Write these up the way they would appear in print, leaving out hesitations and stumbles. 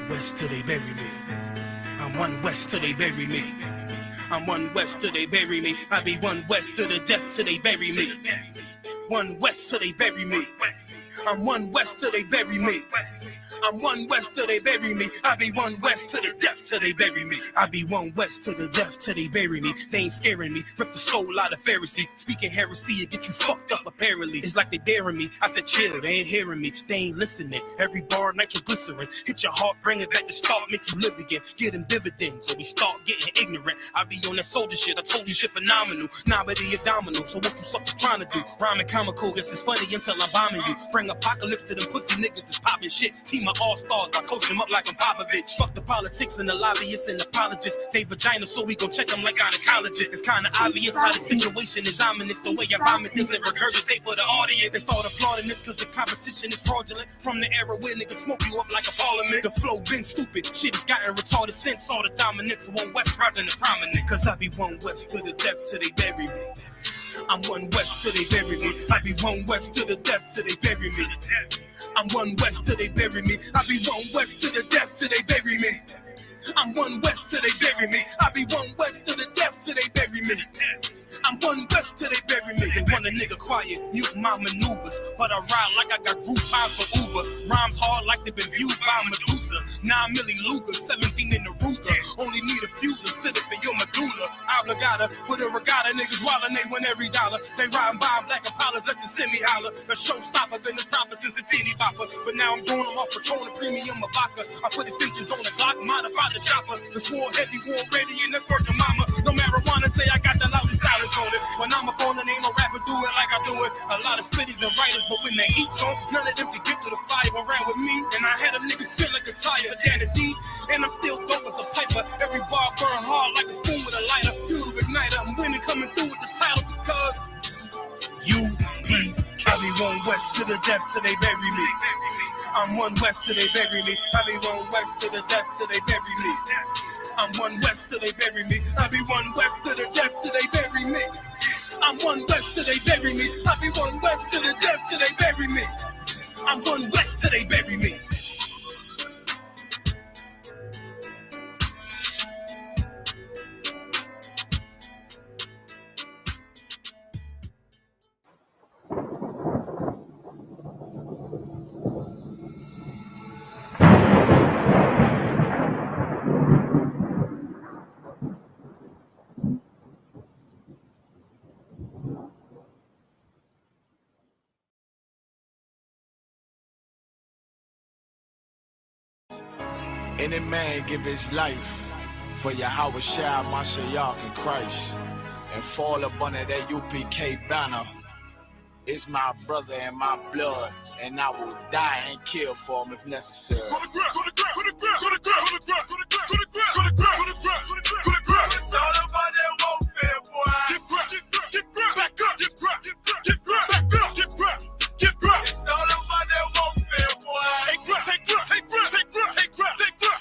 one west till they bury me. I'm one west till they bury me. I'm one west till they bury me. I be one west to the death till they bury me. One west till they bury me. I'm one west till they bury me. I'm one west till they bury me. I be one west to the death till they bury me. I be one west to the death till they bury me. They ain't scaring me. Rip the soul out of Pharisee. Speaking heresy and get you fucked up apparently. It's like they daring me. I said chill, they ain't hearing me. They ain't listening. Every bar nitroglycerin. Hit your heart, bring it back to start, make you live again. Get them dividends or we start getting ignorant. I be on that soldier shit. I told you shit phenomenal. Nominee abdominal. So what you suckers trying to do? Rhyming comical. Guess it's funny until I'm bombing you. Bring apocalypse to them pussy niggas that's popping shit. Team my all-stars, I coach them up like I'm Popovich. Fuck the politics and the lobbyists and apologists. They vagina, so we gon' check them like gynecologists. It's kinda obvious how the situation is ominous. The way I vomit this and regurgitate for the audience. They start applauding this cause the competition is fraudulent. From the era where niggas smoke you up like a parliament. The flow been stupid, shit has gotten retarded since all the dominance of one west rising to prominent. Cause I be one west to the death till they bury me. I'm one west till they bury me. I be one west to the death till they bury me. I'm one west till they bury me. I be one west to the death till they bury me. I'm one west till they bury me. I be one west to the death till they bury me. I'm one west till they bury me. They want a nigga quiet, mute my maneuvers, but I ride like I got group vibes for Uber. Rhymes hard like they've been viewed by Medusa. 9 milli Luger, 17 in the Ruger. Only need a few to sit up in your medulla. Obligata for the regatta, niggas wildin', they win every dollar. They riding by black Impalas, let the semi holler. A showstopper, been a stopper since the teeny bopper. But now I'm doing them off Patron, premium of vodka. I put extensions on the Glock, modify the chopper. The war heavy, war ready, and that's working mama. No marijuana, say I got the loudest silence on it. When I'm up on it, ain't no rapper do it like I do it. A lot of spitties and writers, but when they eat on, none of them can get to the fire around with me. And I had them niggas spit like a tire, down the deep. And I'm still dope as a piper. Every bar burn hard like a spoon with a lighter. Fuel igniter, I'm winning, coming through with the title because U.P.K. I be one west to the death till they bury me. I'm one west till they bury me. I be one west to the death till they bury me. I'm one west till they bury me. I be one west to the death till they bury me. I'm one west till they bury me. I be one west to the death till they bury me. I'm one west till they bury me. Any man give his life for Yahweh Shai, Mashiach, and Christ, and fall up under that U.P.K. banner. It's my brother and my blood, and I will die and kill for him if necessary. It's all about that warfare, boy. Back up, back up, it's all about that warfare, boy.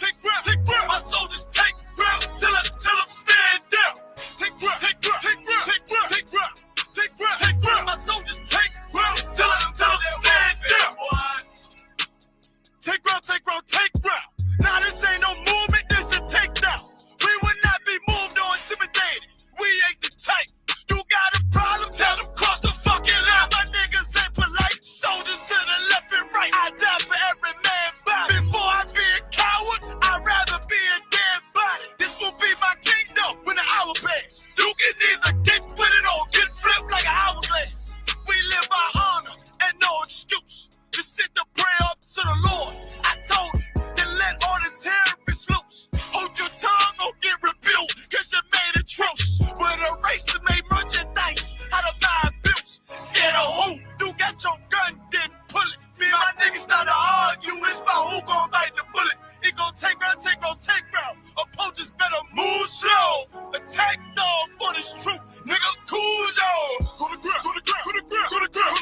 Take breath. My soldiers take breath till I'm stand down. Take breath. My soldiers take breath till I'm stand down. Take breath. Nah, this ain't no movement, this a takedown. We would not be moved or intimidated. We ain't the type. You got a problem? Tell them cross the fucking line. My niggas ain't polite. Soldiers to the left and right. I die for every man body. Before I be a coward, I'd rather be a dead body. This will be my kingdom when the hour pass. You can either get with it or get flipped like an hourglass. We live by honor and no excuse. Just sit the prayer up to the Lord. I told him, then let all the terrorists loose. Hold your tongue or get rebuked, cause you made a truce. With a race that made merchandise out of my abuse. Scared of who? You got your gun, then pull it. Me and my niggas start to argue, it's about who gon' bite the bullet. It gon' take round. Opponents better move slow. Attack dog for this truth. Nigga, cool yo. Go to ground.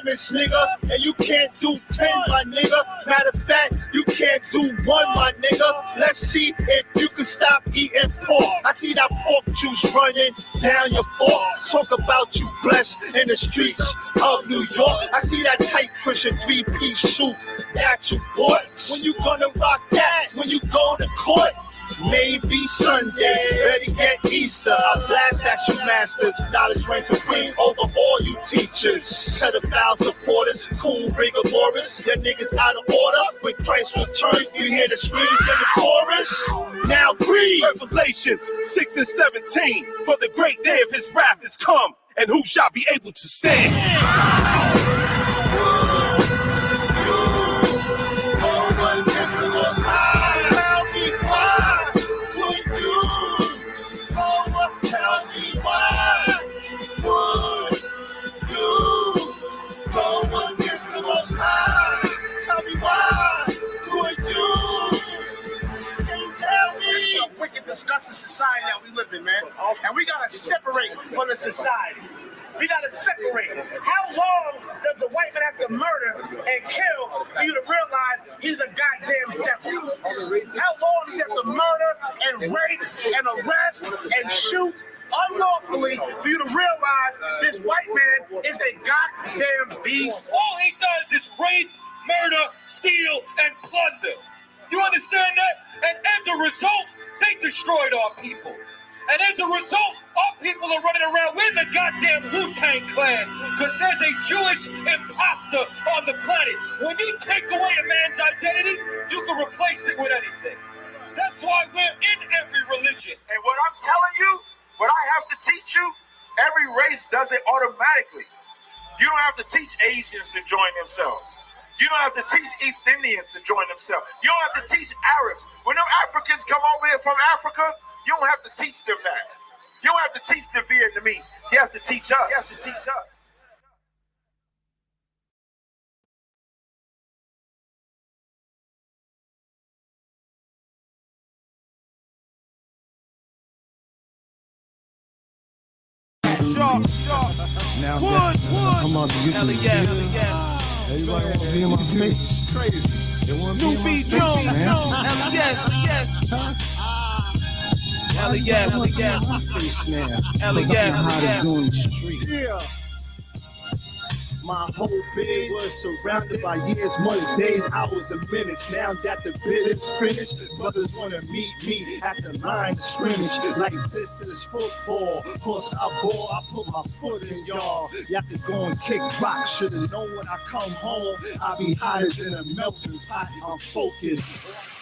commandments, nigga, and you can't do 10, my nigga. Matter of fact, you can't do 1, my nigga. Let's see if you can stop eating pork. I see that pork juice running down your fork. Talk about you blessed in the streets of New York. I see that tight Christian 3-piece suit that you bought. When you gonna rock that? When you go to court? Maybe Sunday, better get Easter. I blast at you masters, knowledge reigns supreme over all you teachers. Pedophile supporters, cool rigor mortis. Your niggas out of order. When Christ return, you hear the scream in the chorus. Now breathe. Revelations 6 and 17. For the great day of his wrath is come, and who shall be able to stand? Discuss the society that we live in, man. And we gotta separate from the society. We gotta separate. How long does the white man have to murder and kill for you to realize he's a goddamn devil? How long does he have to murder and rape and arrest and shoot unlawfully for you to realize this white man is a goddamn beast? All he does is rape, murder, steal, and plunder. You understand that? And as a result, they destroyed our people. And as a result, our people are running around with the goddamn Wu-Tang Clan because there's a Jewish imposter on the planet. When you take away a man's identity, you can replace it with anything. That's why we're in every religion. And what I'm telling you, what I have to teach you, every race does it automatically. You don't have to teach Asians to join themselves. You don't have to teach East Indians to join themselves. You don't have to teach Arabs. When them Africans come over here from Africa, you don't have to teach them that. You don't have to teach the Vietnamese. You have to teach us. You have to teach us. Now Come on, you can yes. Everybody want to be in my face. Crazy. They want to be in my face, man. Yes. Hell yes. Yes. Doing the street. Yeah. My whole bid was surrounded by years, months, days, hours, and minutes. Now that the bid is finished, brothers wanna meet me at the line of scrimmage. Like this is football. Course I ball, I put my foot in y'all. Y'all can go and kick rock. Should've known when I come home, I'll be hotter than a melting pot. I'm focused.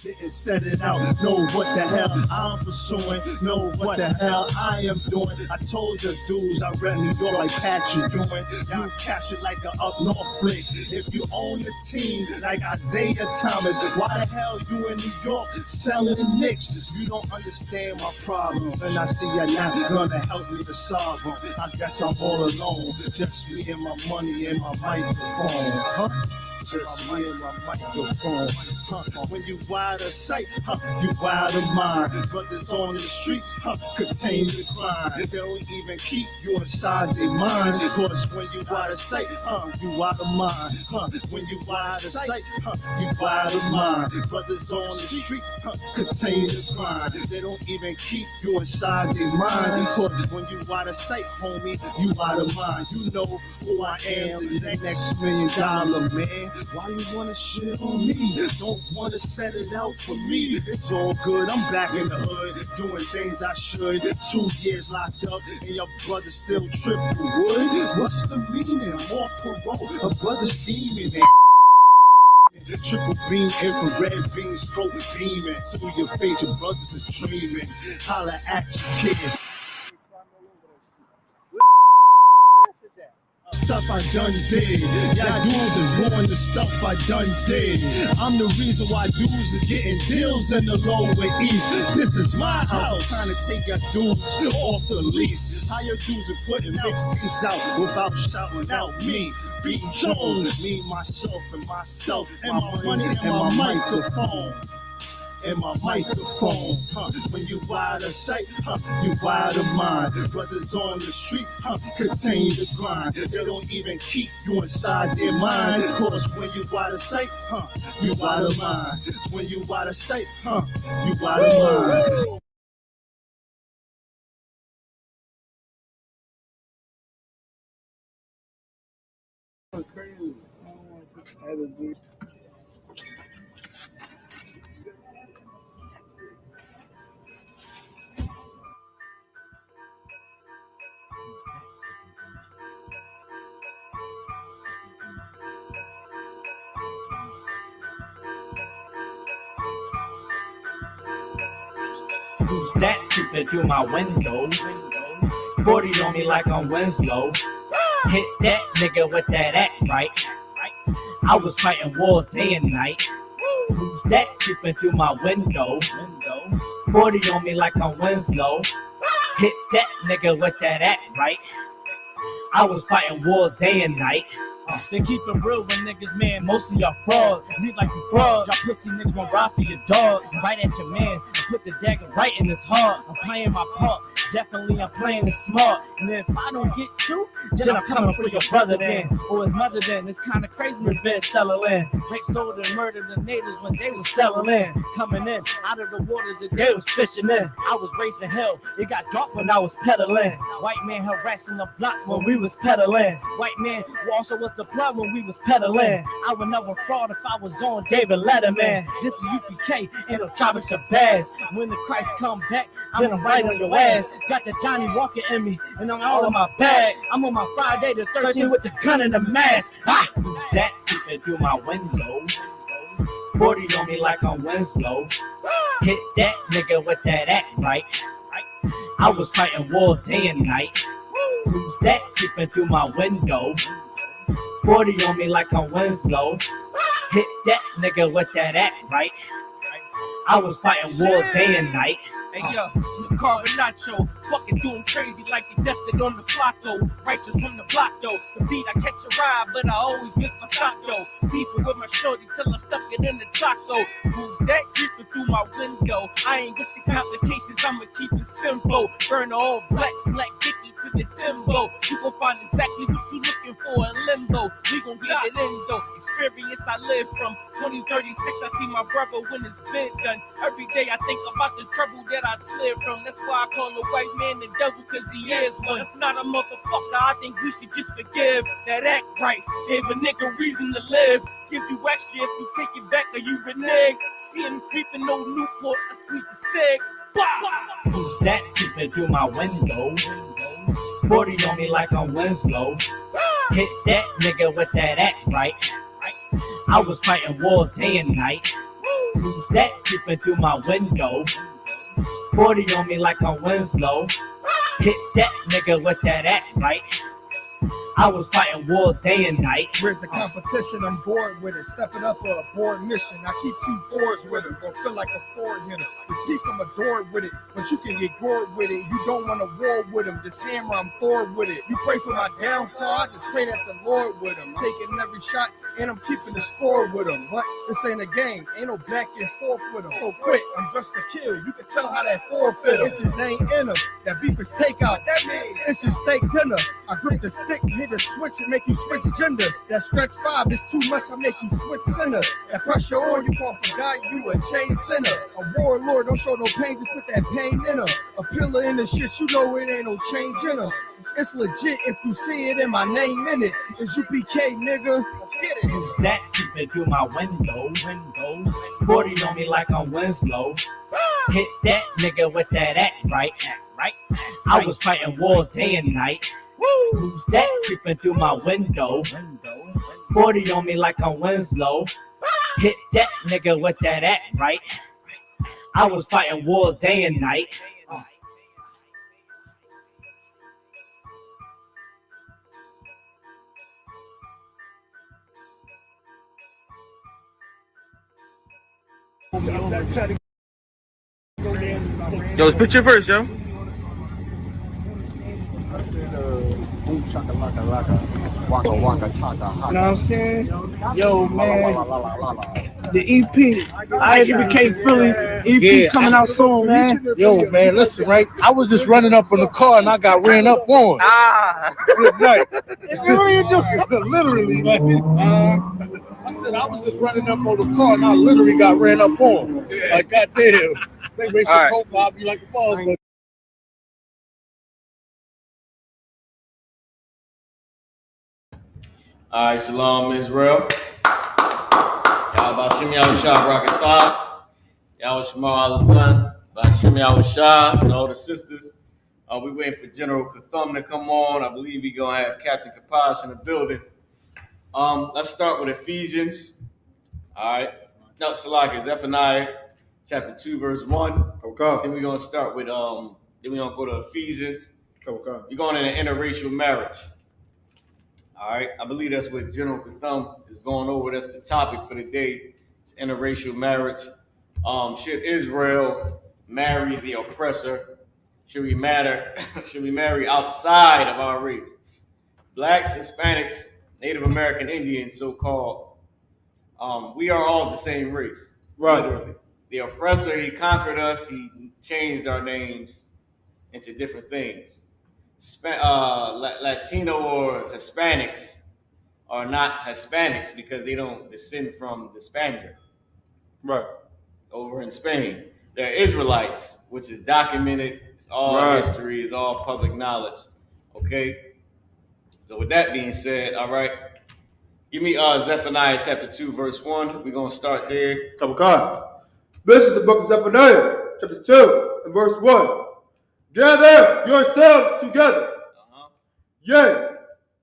Didn't set it out, know what the hell I'm pursuing, know what the hell I am doing. I told the dudes I read New York like Patrick Ewing. You catch it like an up north flick. If you own the team like Isaiah Thomas, why the hell you in New York selling Knicks? You don't understand my problems, and I see you're not gonna help me to solve them. I guess I'm all alone, just me and my money and my microphone. Huh? Just me and my microphone. When you wide of sight, you wide of mind. Brothers on the streets, contain the crime. They don't even keep you inside their minds. Cause when you wide of sight, you wide of mind. When you wide of sight, you wide of mind. Brothers on the street, contain the crime. They don't even keep you inside their minds. Cause when you wide of sight, homie, you wide of mind. You know who I am, the next $1 million man. Why you wanna shit on me? Don't wanna set it out for me. It's all good, I'm back in the hood, doing things I should. 2 years locked up, and your brother still tripping wood. What's the meaning? More parole, a brother scheming. Triple beam, infrared beam, stroke beaming to your face. Your brothers is dreaming. Holla at your kid. Stuff I done did. Y'all dudes is ruin the stuff I done did. I'm the reason why dudes are getting deals in the lower east. This is my house. Trying to take your dudes off the lease. How your dudes are putting mixtapes out without shouting out me. B. Jones, me, myself, and my money and my microphone. and my microphone. When you out of sight, you out of mind. Brothers on the street, continue to grind. They don't even keep you inside their mind. Cause when you out of sight, you out of mind. When you out of sight, you out of mind. Crazy. Who's that creeping through my window? 40 on me like I'm Winslow. Hit that nigga with that act right. I was fighting wars day and night. Who's that creeping through my window? 40 on me like I'm Winslow. Hit that nigga with that act right. I was fighting wars day and night. They keep it real with niggas, man. Most of y'all frauds. Leave like you frauds. Y'all pussy niggas gon' ride for your dog. Right at your man and put the dagger right in his heart. I'm playing my part. Definitely I'm playing it smart. And if I don't get you, then I'm coming for your brother then. Or his mother then. It's kinda crazy revenge settling. Rape, sold, and murdered the natives when they was settling. Coming in out of the water that they was fishing in. I was raised in hell. It got dark when I was pedaling. White man harassing the block when we was pedaling. White man who also was the plug when we was pedaling. I would never fraud if I was on David Letterman. This is UPK, ain't no Chavez Shabazz. When the Christ come back, I'm gonna right on your ass. Got the Johnny Walker in me, and I'm all in my bag. I'm on my Friday the 13th with the gun and the mask. Who's that peeping through my window? 40 on me like I'm Winslow. Hit that nigga with that act right. I was fighting wars day and night. Who's that peeping through my window? 40 on me like I'm Winslow. Hit that nigga with that act right. I was fighting wars day and night. Hey yo, the car and nacho, fucking doing crazy like they destined on the flocko. Righteous from the block though, the beat I catch a ride, but I always miss my stop though. Beefing with my shorty till I stuck it in the taco. Who's that creeping through my window? I ain't with the complications, I'ma keep it simple. Burn all black Dickie to the Timbo. You gon' find exactly what you looking for in limbo. We gon' get it in though. Experience I live from 2036. I see my brother when it's been done. Every day I think about the trouble that I slid from. That's why I call a white man the devil, cause he is one. That's not a motherfucker, I think we should just forgive. That act right, gave a nigga reason to live. Give you extra if you take it back or you renege. See him creeping, no Newport, I squeeze the cig. Who's that peeping through my window? 40 on me like I'm Winslow. Hit that nigga with that act right. I was fighting wars day and night. Who's that peeping through my window? 40 on me like I'm Winslow. Hit that nigga with that act right. I was fighting wars day and night. Where's the competition? I'm bored with it. Stepping up a board mission. I keep 2 fours with it. Don't feel like a forward hitter. This piece I'm adored with it, but you can get gored with it. You don't want to war with him. This hammer, I'm Thor with it. You pray for my downfall, I just pray that the Lord with him. Taking every shot and I'm keeping the score with him. But this ain't a game. Ain't no back and forth with him. So quick, I'm dressed to kill. You can tell how that forfeit him. It just ain't in him. That beef is takeout. That means it's your steak dinner. I grip the stick, hit the switch and make you switch genders. That stretch 5 is too much, I make you switch center. That pressure on you, call for God, you a chain sinner. A warlord, don't show no pain, just put that pain in her. A pillar in the shit, you know it ain't no change in her. It's legit if you see it in my name in it. It's UPK, nigga. Let's get it. Who's that peeping through my window? 40 on me like I'm Winslow. Hit that nigga with that act right. I was fighting wars day and night. Who's that creeping through my window? 40 on me like I'm Winslow. Hit that nigga with that act right. I was fighting wars day and night. Yo, let's picture first, yo. I said, boom, shaka, laka, laka. Waka waka taka. You know what I'm saying? Yo, man. The EP, I.S.U.K. Philly, EP coming out soon, man. Yo, man, listen, right? I was just running up on the car and I got ran up on. Good night. Literally, man. I said I was just running up on the car and I literally got ran up on. Like, goddamn. They make some profile be like a boss. All right, shalom, Israel. Y'all Bashim Yahushua Barakatah. Y'all Shema Al-Fun. Bashim Yahushua to all the sisters. We waiting for General Katham to come on. I believe we gonna have Captain Kapash in the building. Let's start with Ephesians. All right. No, Salak, Zephaniah chapter 2, verse 1. Okay. Then we're gonna start with then we're gonna go to Ephesians. Okay. We're going into interracial marriage. All right, I believe that's what General Katham is going over. That's the topic for the day. It's interracial marriage. Should Israel marry the oppressor? Should we marry outside of our race? Blacks, Hispanics, Native American Indians, so-called. We are all the same race. Right. Literally. The oppressor, he conquered us. He changed our names into different things. Latino or Hispanics are not Hispanics because they don't descend from the Spaniard. Right. Over in Spain. They're Israelites, which is documented. It's all history. It's all public knowledge. Okay? So with that being said, all right, give me Zephaniah chapter 2, verse 1. We're going to start there. Okay. This is the book of Zephaniah, chapter 2, and verse 1. Gather yourselves together. Yea,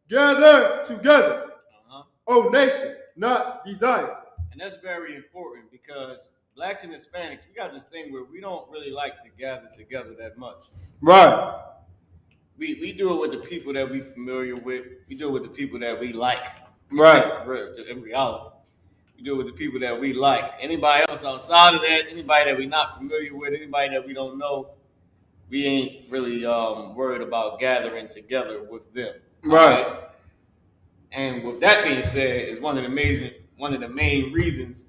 gather together. O nation, not desire. And that's very important because blacks and Hispanics, we got this thing where we don't really like to gather together that much. Right. We do it with the people that we're familiar with. We do it with the people that we like. Right. In reality. We do it with the people that we like. Anybody else outside of that, anybody that we're not familiar with, anybody that we don't know, we ain't really worried about gathering together with them. Right. And with that being said, is one of the main reasons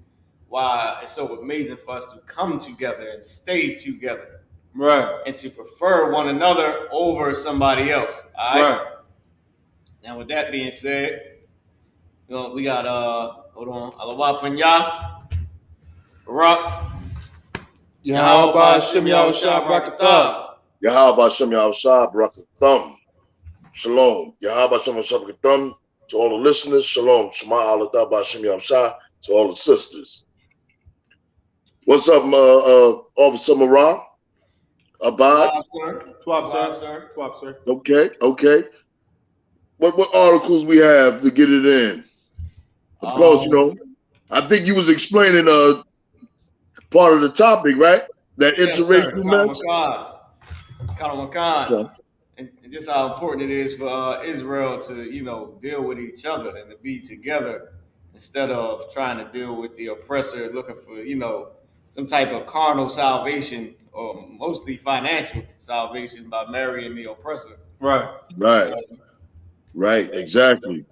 why it's so amazing for us to come together and stay together. Right. And to prefer one another over somebody else. All right. Right. Now with that being said, we got hold on, Alawa Panya, Barak, Yahweh Shem Yahushua Barakatah. Yahweh Shem Yahushua Barakatah. Shalom. Yahweh Shem Yahushua Barakatah. To all the listeners, shalom. Shema Alatah B'Shem Yahushua. To all the sisters. What's up, Officer Marah? Abad? Twab, sir. Okay. What articles we have to get it in? Of course, I think you was explaining part of the topic, right? That interracial marriage. Khan. And just how important it is for Israel to, deal with each other and to be together instead of trying to deal with the oppressor, looking for, some type of carnal salvation or mostly financial salvation by marrying the oppressor. Right, exactly.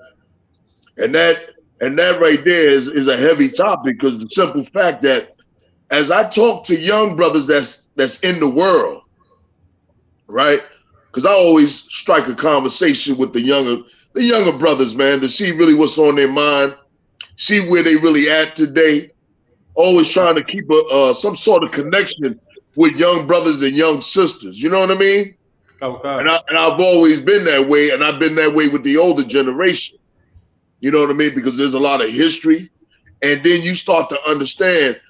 And that right there is a heavy topic because the simple fact that as I talk to young brothers that's in the world, right? Because I always strike a conversation with the younger brothers, man, to see really what's on their mind, see where they really at today. Always trying to keep some sort of connection with young brothers and young sisters. You know what I mean? Okay. And I've always been that way, and I've been that way with the older generation. You know what I mean? Because there's a lot of history, and then you start to understand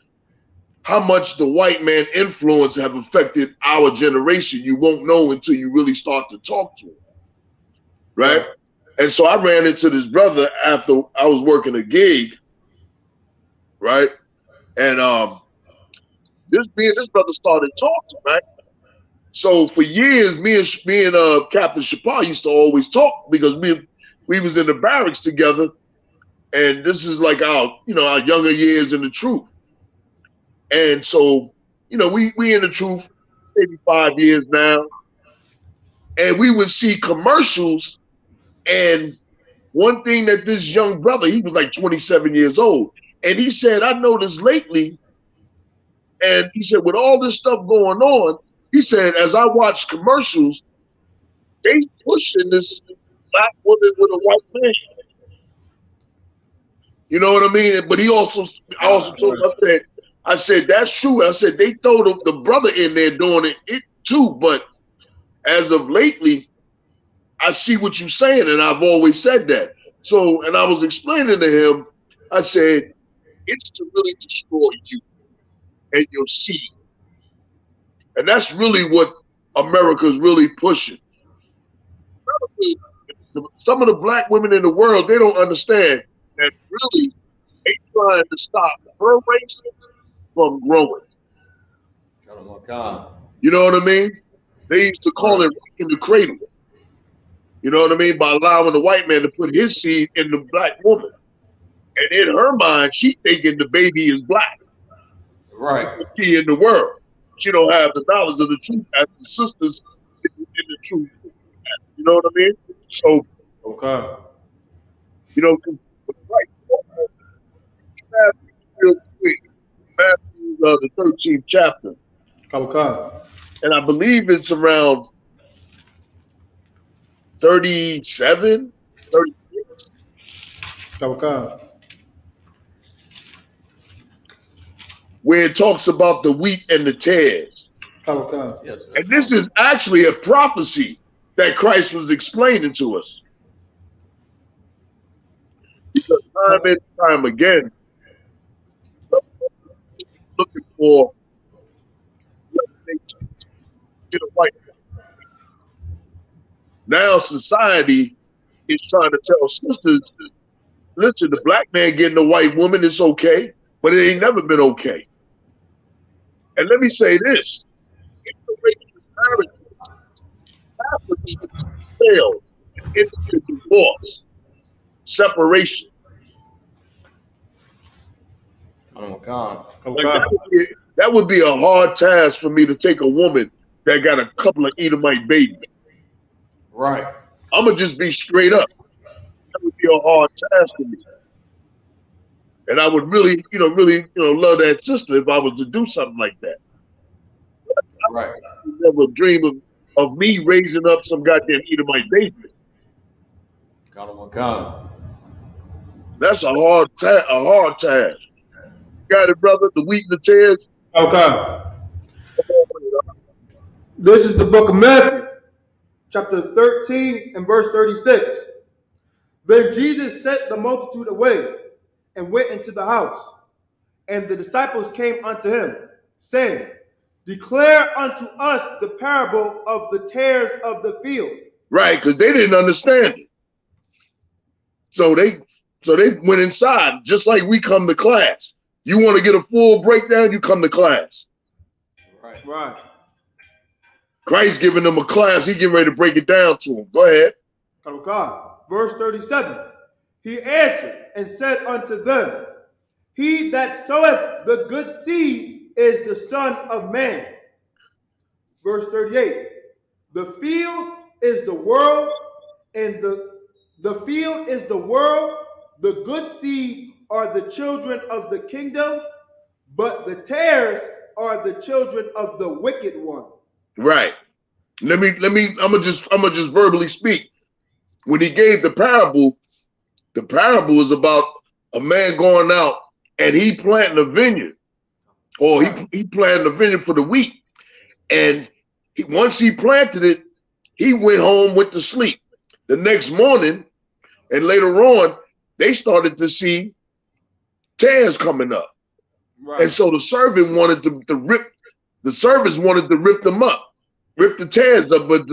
how much the white man influence have affected our generation. You won't know until you really start to talk to him, right? And so I ran into this brother after I was working a gig, right? And this brother started talking, right? So for years, me and Captain Shapar used to always talk because we was in the barracks together, and this is like our younger years in the truth. And so, we in the truth maybe 5 years now, and we would see commercials, and one thing that this young brother, he was like 27 years old, and he said, I noticed lately, and he said, with all this stuff going on, he said, as I watch commercials, they pushing this black woman with a white man. You know what I mean? But I also told him, I said, that's true. I said, they throw the brother in there doing it too, but as of lately, I see what you're saying, and I've always said that. So, and I was explaining to him, I said, it's to really destroy you and your seed. And that's really what America's really pushing. Some of the black women in the world, they don't understand that really they trying to stop her race from growing. You know what I mean? They used to call it in the cradle. You know what I mean? By allowing the white man to put his seed in the black woman. And in her mind, she's thinking the baby is black. Right. She in the world. She don't have the knowledge of the truth as the sisters in the truth. You know what I mean? So, you know, right. Real quick. Matthew, the 13th chapter. And I believe it's around 37, 36. Where it talks about the wheat and the tares. Yes, and this is actually a prophecy that Christ was explaining to us. Because time and time again, looking for get a white man. Now society is trying to tell sisters, listen, the black man getting a white woman is okay, but it ain't never been okay. And let me say this, interracial marriage fails into divorce, separation. Oh God. Like that would be a hard task for me to take a woman that got a couple of Edomite babies. Right. I'm gonna just be straight up. That would be a hard task for me. And I would really, love that sister if I was to do something like that. Right. I would never dream of me raising up some goddamn Edomite baby. That's a hard task. Got it, brother? The wheat and the tares? Okay. This is the book of Matthew, chapter 13 and verse 36. Then Jesus sent the multitude away and went into the house. And the disciples came unto him, saying, declare unto us the parable of the tares of the field. Right, because they didn't understand it. So they went inside, just like we come to class. You want to get a full breakdown, you come to class. Right. Christ giving them a class, he getting ready to break it down to them. Go ahead. Verse 37. He answered and said unto them, he that soweth the good seed is the Son of Man. Verse 38. The field is the world, and the field is the world. The good seed are the children of the kingdom, but the tares are the children of the wicked one. Right. I'm gonna just verbally speak. When he gave the parable is about a man going out and he planting a vineyard, or he planted a vineyard for the wheat. And once he planted it, he went home, went to sleep. The next morning, and later on, they started to see tares coming up. Right. And so the servant wanted to rip them up, rip the tares up. But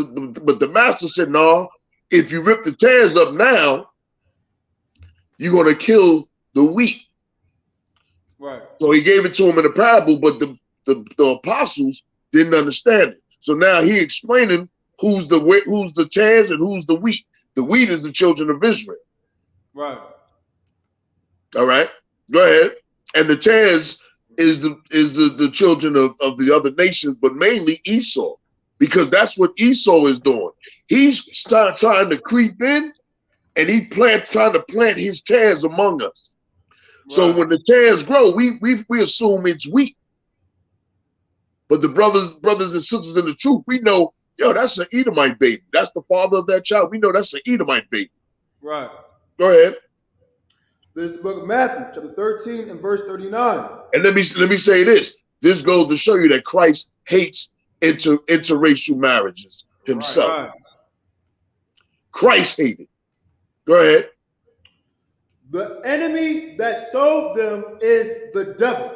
the master said, no, if you rip the tares up now, you're going to kill the wheat. Right. So he gave it to him in a parable, but the apostles didn't understand it. So now he explaining who's the tares and who's the wheat. The wheat is the children of Israel. Right. All right. Go ahead. And the tares is the children of the other nations, but mainly because that's what Esau is doing. He's trying to creep in and he trying to plant his tares among us. So Right. when the tares grow, we assume it's wheat. But the brothers and sisters in the truth, we know, yo, that's an Edomite baby. That's the father of that child. We know that's an Edomite baby. Right. Go ahead. There's the book of Matthew, chapter 13 and verse 39. And let me say this. This goes to show you that Christ hates interracial marriages himself. Right. Christ hated. Go ahead. The enemy that sowed them is the devil.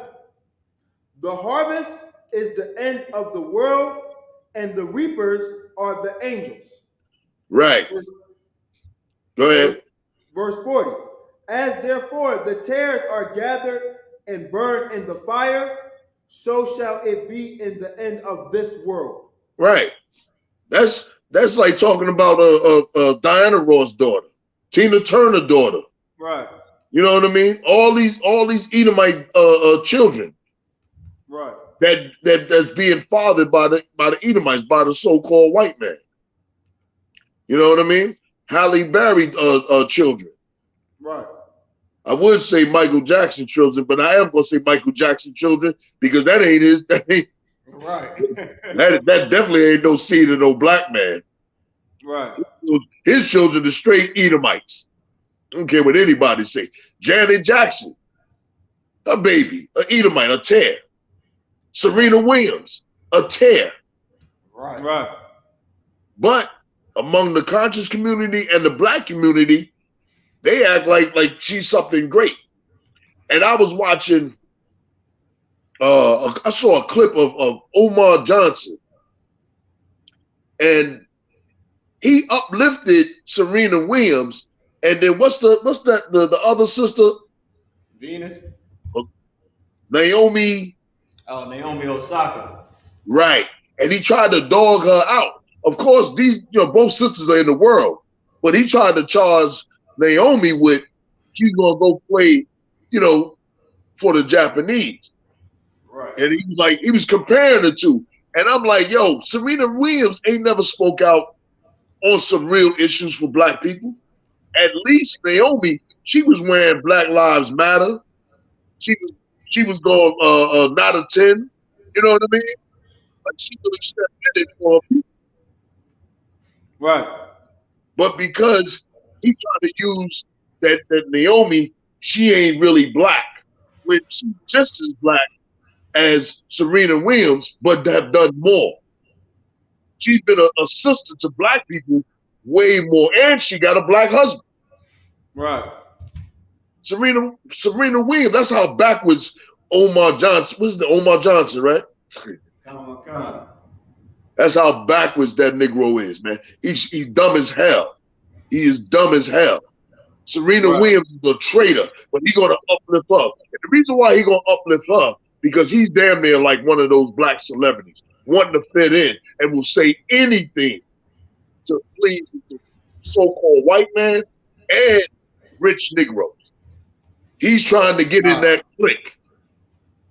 The harvest is the end of the world, and the reapers are the angels. Right. Go ahead. Verse 40. As therefore the tares are gathered and burned in the fire, so shall it be in the end of this world. Right. That's like talking about Diana Ross' daughter, Tina Turner's daughter. Right. You know what I mean? All these Edomite children. Right. That's being fathered by the Edomites, by the so-called white man. You know what I mean? Halle Berry children. Right. I would say Michael Jackson children, but I am gonna say Michael Jackson children because that ain't his. That ain't right. that definitely ain't no seed of no black man. Right. His children are straight Edomites. I don't care what anybody say. Janet Jackson, a baby, an Edomite, a tear. Serena Williams, a tear. Right. Right. But among the conscious community and the black community, they act like she's something great. And I was watching, I saw a clip of Omar Johnson, and he uplifted Serena Williams. And then what's the other sister? Venus. Naomi. Oh, Naomi Osaka. Right. And he tried to dog her out. Of course, these both sisters are in the world, but he tried to charge Naomi with she's gonna go play, for the Japanese. Right. And he was comparing the two. And I'm like, yo, Serena Williams ain't never spoke out on some real issues for black people. At least Naomi, she was wearing Black Lives Matter. She was going not a 10. You know what I mean? Like she really stepped in it for people. Right. But because he tried to use that Naomi, she ain't really black, which she's just as black as Serena Williams, but have done more. She's been a sister to black people way more, and she got a black husband. Right. Serena Williams, that's how backwards Omar Johnson, what's the Omar Johnson, right? That's how backwards that Negro is, man. He's dumb as hell. He is dumb as hell. Serena Williams is a traitor, but he's gonna uplift her. And the reason why he's gonna uplift her, because he's damn near like one of those black celebrities, wanting to fit in and will say anything to please the so-called white man and rich Negroes. He's trying to get in that clique.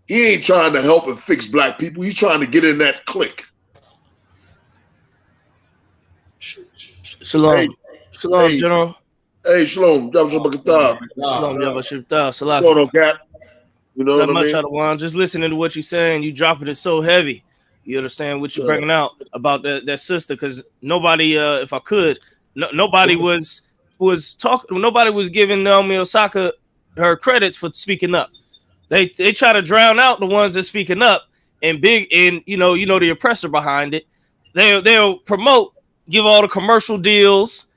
He ain't trying to help and fix black people. He's trying to get in that clique. Shalom. Shalom, General. Hey, shalom. Shalom, Yavashibta. What's going on, Cap? You know what I mean? I'm just listening to what you're saying. You dropping it so heavy. You understand what you're bringing out about that sister? Because nobody, if I could, nobody was talking. Nobody was giving Naomi Osaka her credits for speaking up. They try to drown out the ones that speaking up and the oppressor behind it. They'll promote, give all the commercial deals,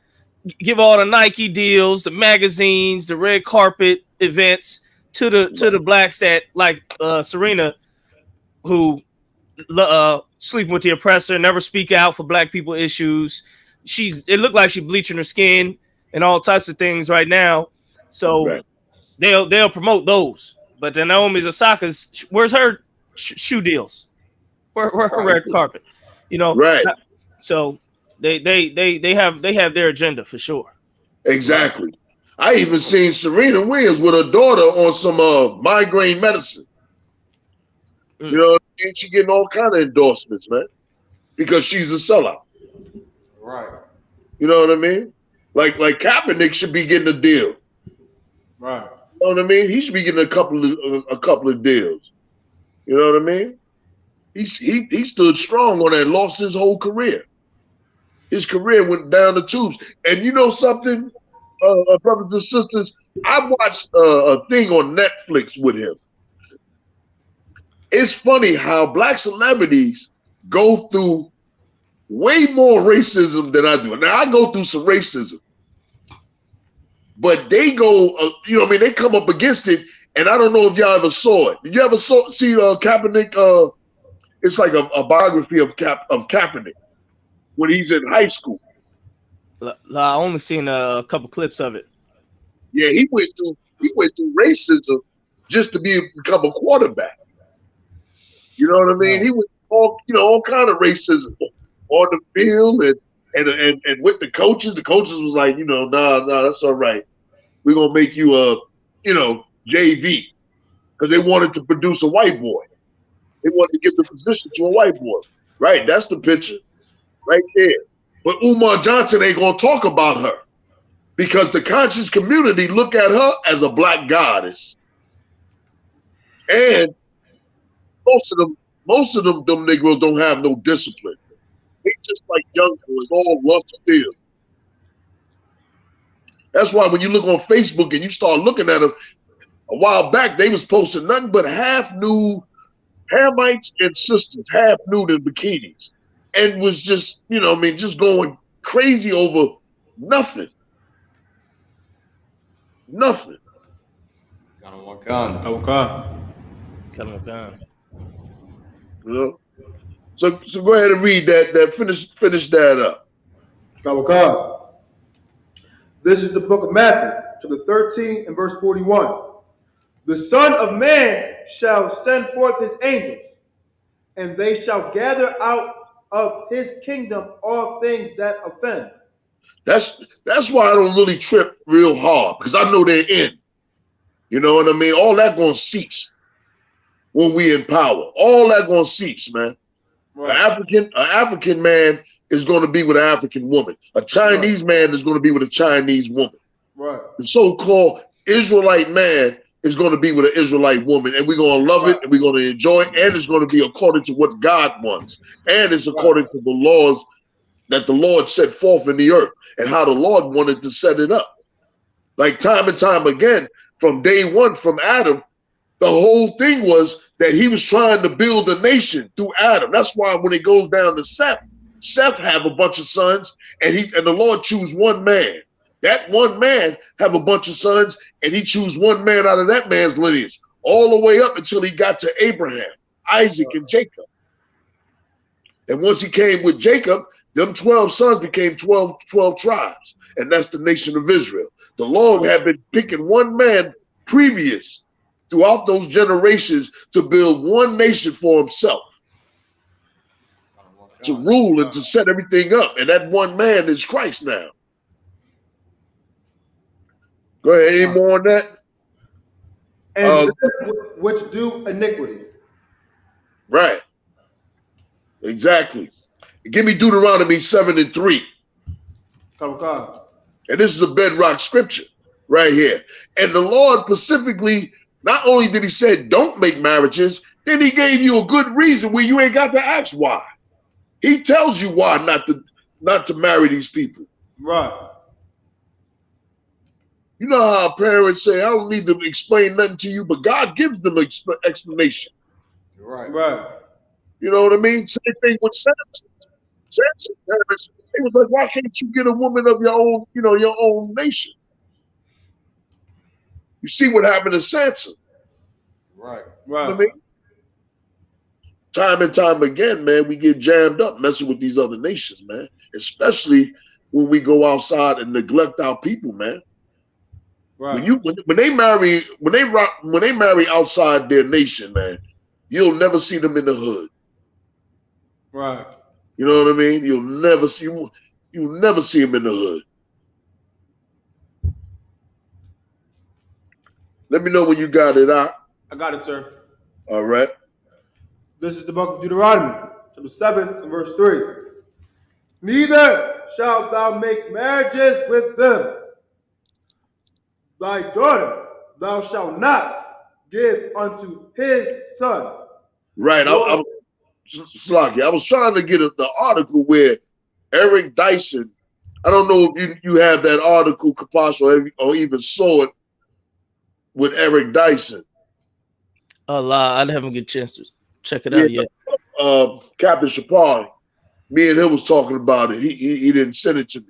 give all the Nike deals, the magazines, the red carpet events to the blacks that like Serena, who sleeping with the oppressor, never speak out for black people issues. It looked like she's bleaching her skin and all types of things right now. So they'll promote those. But then Naomi Osaka's, where's her shoe deals? Where her red carpet? Right. So they have their agenda for sure. Exactly. I even seen Serena Williams with her daughter on some migraine medicine. You know what I mean? She getting all kind of endorsements, man, because she's a sellout. Right. You know what I mean? Like Kaepernick should be getting a deal. Right. You know what I mean? He should be getting a couple of deals. You know what I mean? He stood strong on that, lost his whole career. His career went down the tubes. And you know something, brothers and sisters? I watched a thing on Netflix with him. It's funny how black celebrities go through way more racism than I do. Now, I go through some racism. But they go, you know what I mean? They come up against it. And I don't know if y'all ever saw it. Did you ever see Kaepernick? It's like a biography of Kaepernick when he's in high school. I only seen a couple clips of it. Yeah, he went through racism just to become a quarterback. You know what I mean? He went all kind of racism on the field and with the coaches. The coaches was like, nah, that's all right. We're gonna make you JV, because they wanted to produce a white boy. They wanted to give the position to a white boy. Right, that's the picture right there. But Umar Johnson ain't gonna talk about her because the conscious community look at her as a black goddess. And most of them Negroes don't have no discipline. They just like young boys, all rough still. That's why when you look on Facebook and you start looking at them, a while back they was posting nothing but half nude Hamites and sisters, half nude in bikinis, and was just, just going crazy over nothing. Nothing. So go ahead and read that. Finish that up. This is the book of Matthew, chapter 13 and verse 41. The Son of Man shall send forth his angels, and they shall gather out of his kingdom all things that offend. That's why I don't really trip real hard, because I know they're in. You know what I mean? All that gonna cease when we in power. All that gonna cease, man. Right. An African man is gonna be with an African woman. A Chinese man is gonna be with a Chinese woman. Right. The so-called Israelite man is gonna be with an Israelite woman, and we're gonna love it, and we're gonna enjoy it, and it's gonna be according to what God wants, and it's according to the laws that the Lord set forth in the earth, and how the Lord wanted to set it up. Like time and time again, from day one, from Adam, the whole thing was that he was trying to build a nation through Adam. That's why when it goes down to Seth have a bunch of sons, and the Lord choose one man. That one man have a bunch of sons, and he choose one man out of that man's lineage, all the way up until he got to Abraham, Isaac, and Jacob. And once he came with Jacob, them 12 sons became 12 tribes, and that's the nation of Israel. The Lord had been picking one man previous throughout those generations to build one nation for himself, to rule and to set everything up. And that one man is Christ now. Go ahead, any more on that? And which do iniquity. Right. Exactly. Give me Deuteronomy 7:3. And this is a bedrock scripture right here. And the Lord specifically, not only did he say don't make marriages, then he gave you a good reason where you ain't got to ask why. He tells you why not to marry these people. Right. You know how parents say, I don't need to explain nothing to you, but God gives them explanation. Right. You know what I mean? Same thing with Samson. Samson's parents, they was like, why can't you get a woman of your own, your own nation? You see what happened to Samson. Right. You know what I mean? Time and time again, man, we get jammed up messing with these other nations, man. Especially when we go outside and neglect our people, man. Right. When they marry outside their nation, man, you'll never see them in the hood. Right. You know what I mean? You'll never see them in the hood. Let me know when you got it out. I got it, sir. All right. This is the book of Deuteronomy, chapter 7 and verse 3. Neither shalt thou make marriages with them. Thy daughter thou shalt not give unto his son. Right. Slocky, I was trying to get the article where Eric Dyson, I don't know if you have that article, Kapash, or even saw it with Eric Dyson. I haven't get a chance to check it out yet. Captain Shapar, me and him was talking about it. He didn't send it to me.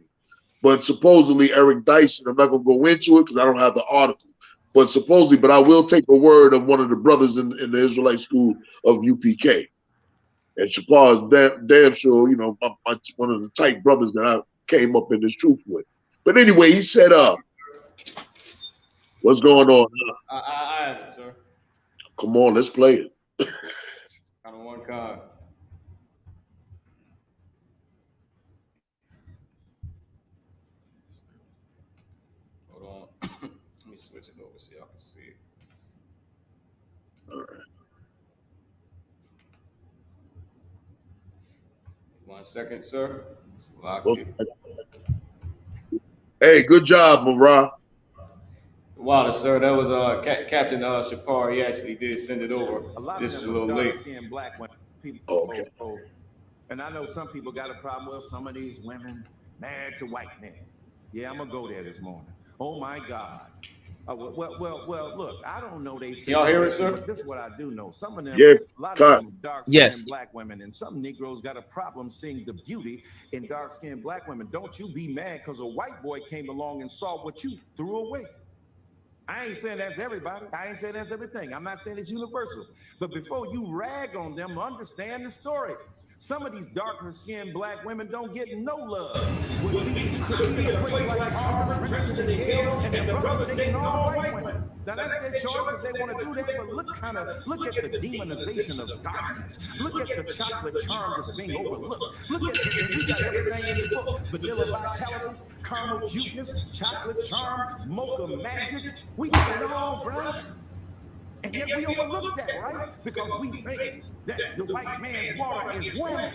But supposedly Eric Dyson, I'm not going to go into it because I don't have the article. But supposedly, but I will take a word of one of the brothers in the Israelite school of U.P.K. And Shapar is damn sure, you know, one of the tight brothers that I came up in this truth with. But anyway, he said, what's going on? I have it, sir. Come on, let's play it. Kind of one card. Hold on. Let me switch it over so y'all can see it. All right. 1 second, sir. Hey, good job, Marah. Wow, sir, that was Captain Shapar. He actually did send it over. This was a little late. Black women, Okay. and I know some people got a problem with some of these women married to white men. Yeah, I'm gonna go there this morning. Oh my God. Well, look, I don't know they say y'all hear it, sir? But this is what I do know. Some of them, Yeah, a lot of them dark-skinned black women, and some Negroes got a problem seeing the beauty in dark-skinned black women. Don't you be mad because a white boy came along and saw what you threw away. I ain't saying that's everybody. I ain't saying that's everything. I'm not saying it's universal. But before you rag on them, understand the story. Some of these darker-skinned black women don't get no love. Could be a place like Harvard, Princeton, and Yale, and their brothers dating all white women. Now that's their choice if they want to do that, but look at the demonization of darkness. Look at the chocolate charm that's being overlooked. Look at we got everything in the book. Vanilla vitality, caramel cuteness, chocolate charm, mocha magic. We got it all, bro. And yet we overlook that, right? Because we think that the white man's water is women.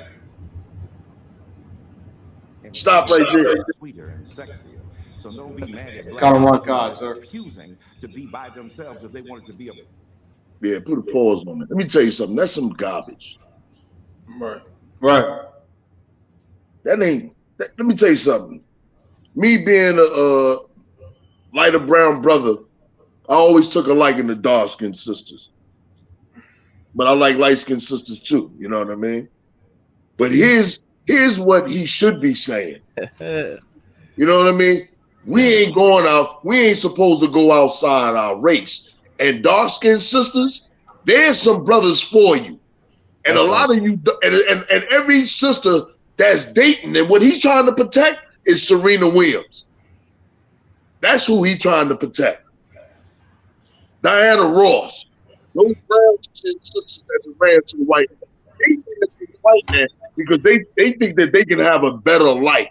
Stop right there. Sweeter and sexier. So don't be mad at black Count on one card, sir. Refusing to be by themselves if they wanted to be a. Yeah, put a pause on it. Let me tell you something. That's some garbage. Right. Let me tell you something. Me being a lighter brown brother, I always took a liking to dark-skinned sisters. But I like light-skinned sisters too, you know what I mean? But here's what he should be saying. You know what I mean? We ain't going out, we ain't supposed to go outside our race. And dark-skinned sisters, there's some brothers for you. And that's a lot of you, and every sister that's dating, and what he's trying to protect is Serena Williams. That's who he's trying to protect. Diana Ross. Those brown sisters that ran to the white man. They ran to the white man because they think that they can have a better life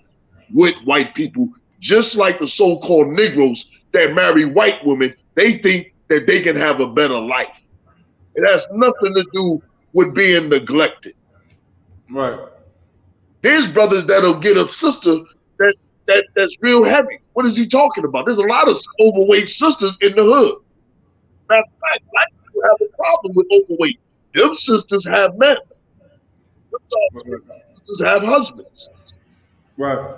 with white people, just like the so-called Negroes that marry white women. They think that they can have a better life. It has nothing to do with being neglected. Right. There's brothers that'll get a sister that's real heavy. What is he talking about? There's a lot of overweight sisters in the hood. Matter of fact, black people have a problem with overweight. Them sisters have men. Them sisters have husbands. Right.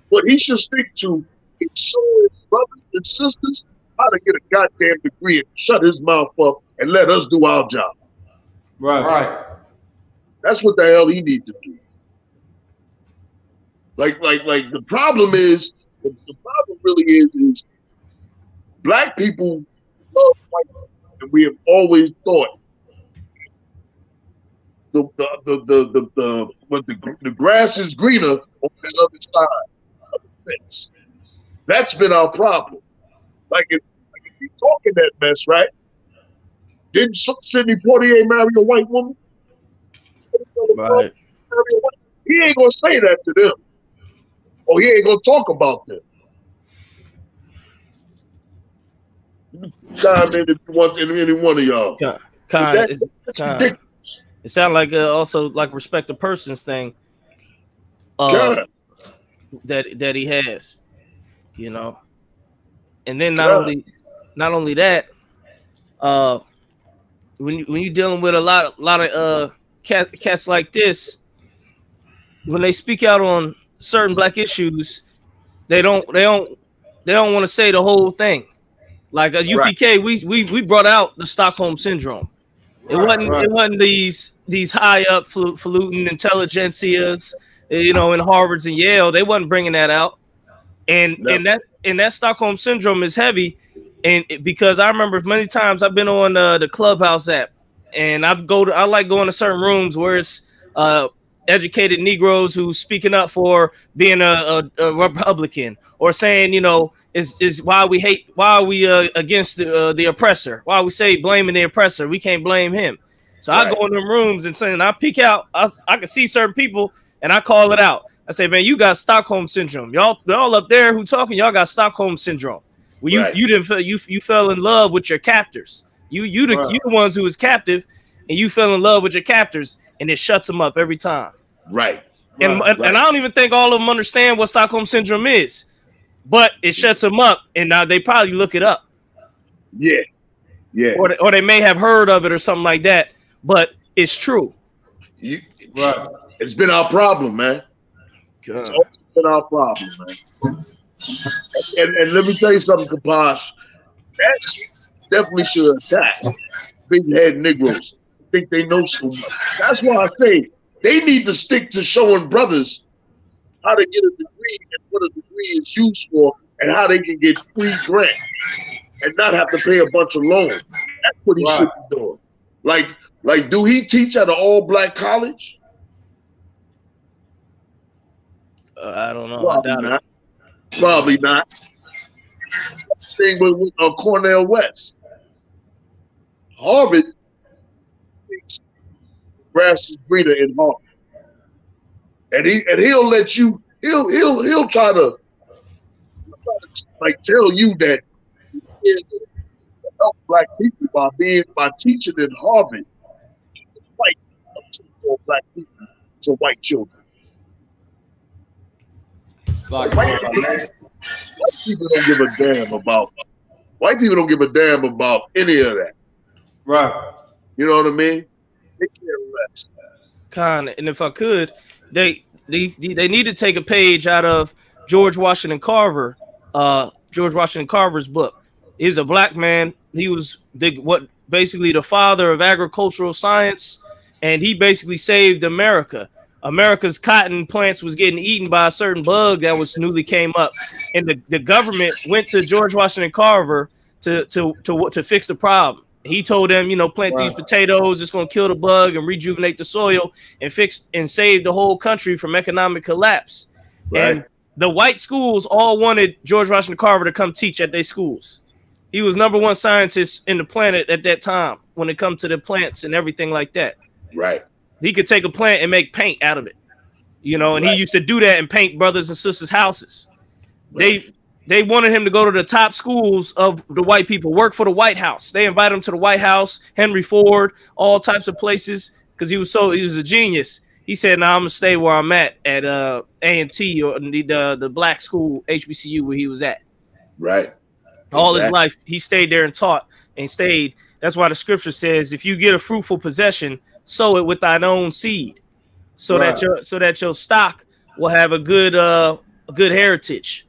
What he should stick to is showing his brothers and sisters how to get a goddamn degree and shut his mouth up and let us do our job. Right. That's what the hell he needs to do. Like the problem is, the problem really is black people love white people, and we have always thought the grass is greener on the other side of the fence. That's been our problem. Like if you talking that mess, right? Didn't Sidney Poitier marry a white woman? Right. He ain't gonna say that to them. Or he ain't gonna talk about them. Chime in if you want any one of y'all. It sounds like also like respect the persons thing. that he has, you know. And then not only that, when you're dealing with a lot of cats like this, when they speak out on certain black issues, they don't want to say the whole thing. Like a UPK, we brought out the Stockholm syndrome. It wasn't these high up falutin intelligentsias, you know, in Harvard's and Yale. They wasn't bringing that out, and that Stockholm syndrome is heavy, and because I remember many times I've been on the Clubhouse app, and I like going to certain rooms where it's educated Negroes who's speaking up for being a Republican, or saying, you know, is why we against the oppressor, why we say blaming the oppressor, we can't blame him. So I go in them rooms and saying, I peek out, I can see certain people and I call it out. I say, man, you got Stockholm syndrome. Y'all up there who talking, y'all got Stockholm syndrome. Well, you fell in love with your captors. You the ones who was captive, and you fell in love with your captors, and it shuts them up every time. Right. And I don't even think all of them understand what Stockholm syndrome is, but it shuts them up, and now they probably look it up. Yeah. Or they may have heard of it or something like that, but it's true. It's been our problem, man. It's always been our problem, man. And let me tell you something, Kapash. That definitely should attack big head Negroes. Think they know so much. That's why I say they need to stick to showing brothers how to get a degree and what a degree is used for, and how they can get free grants and not have to pay a bunch of loans. That's what he should be doing. Like, do he teach at an all-black college? I don't know. Probably not. Probably not. Same with Cornell West. Harvard thinks grass is greener in Harvard, and he'll let you. He'll try to like tell you that he help black people by teaching in Harvard. Fight for black people to white children. White people don't give a damn about. White people don't give a damn about any of that. Right. You know what I mean? They care less. Kind of, and if I could, they need to take a page out of George Washington Carver's book. He's a black man. He was basically the father of agricultural science, and he basically saved America. America's cotton plants was getting eaten by a certain bug that was newly came up, and the government went to George Washington Carver to fix the problem. He told them, you know, plant these potatoes. It's going to kill the bug and rejuvenate the soil and save the whole country from economic collapse. Right. And the white schools all wanted George Washington Carver to come teach at their schools. He was #1 scientist in the planet at that time when it comes to the plants and everything like that. Right. He could take a plant and make paint out of it, you know, and he used to do that and paint brothers and sisters' houses. Right. They wanted him to go to the top schools of the white people, work for the White House. They invited him to the White House, Henry Ford, all types of places, because he was a genius. He said, "Nah, I'm gonna stay where I'm at A&T or the black school HBCU where he was at." Right. All his life, he stayed there and taught and stayed. That's why the scripture says, "If you get a fruitful possession, sow it with thine own seed, so that your stock will have a good heritage."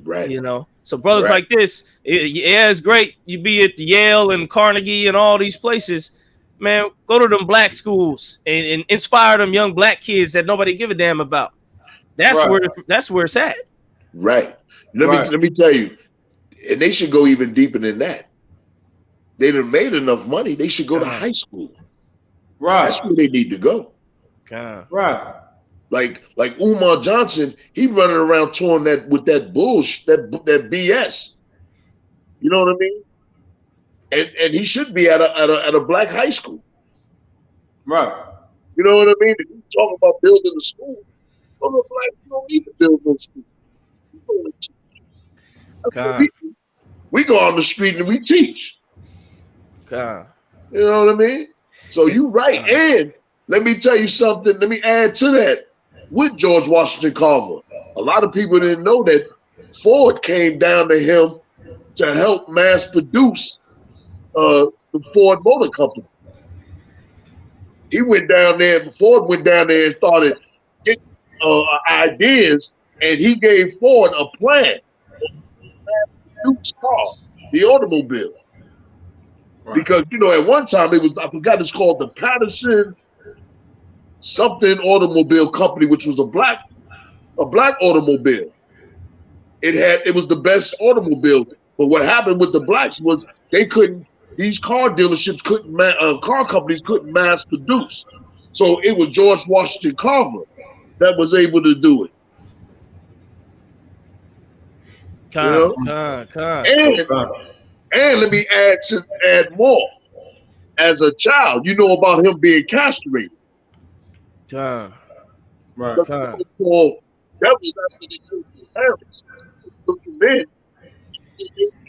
Right. You know, so brothers like this, it's great. You be at the Yale and Carnegie and all these places, man. Go to them black schools and inspire them young black kids that nobody give a damn about. That's where it's at. Right. Let me tell you, and they should go even deeper than that. They done made enough money. They should go to high school. Right. That's where they need to go. Right. Like Umar Johnson, he running around touring that with that bullshit, that BS. You know what I mean? And he should be at a black high school. Right. You know what I mean? If you talk about building a school, you don't need to build no school. We go on the street and we teach. You know what I mean? So you right. And let me tell you something. Let me add to that. with George Washington Carver. A lot of people didn't know that Ford came down to him to help mass produce the Ford Motor Company. He went down there, Ford went down there and started getting ideas, and he gave Ford a plan to mass-produce car, the automobile. Right. Because, you know, at one time it was, I forgot, it's called the Patterson something automobile company, which was a black automobile. It was the best automobile. But what happened with the blacks was these car dealerships car companies couldn't mass produce. So it was George Washington Carver that was able to do it. And let me add more. As a child, you know about him being castrated. Right. That was parents. Men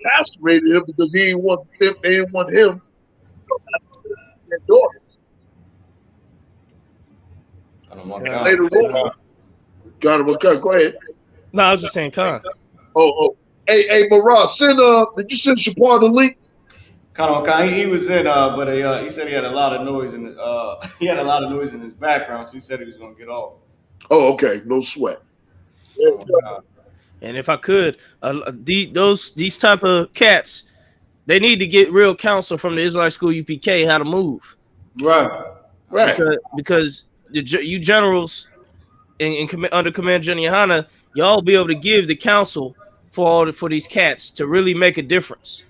castrated him because they didn't want him their daughters. Later on, go ahead. No, I was just saying, Con. Oh. Hey, Marah, did you send Shapar the link? Con, he was in, but he said he had a lot of noise in his background, so he said he was gonna get off. Oh, okay, no sweat. And if I could, these type of cats, they need to get real counsel from the Israelite School UPK how to move. Right. Because you generals under Command GEN.YAHANNA, y'all be able to give the counsel for these cats to really make a difference.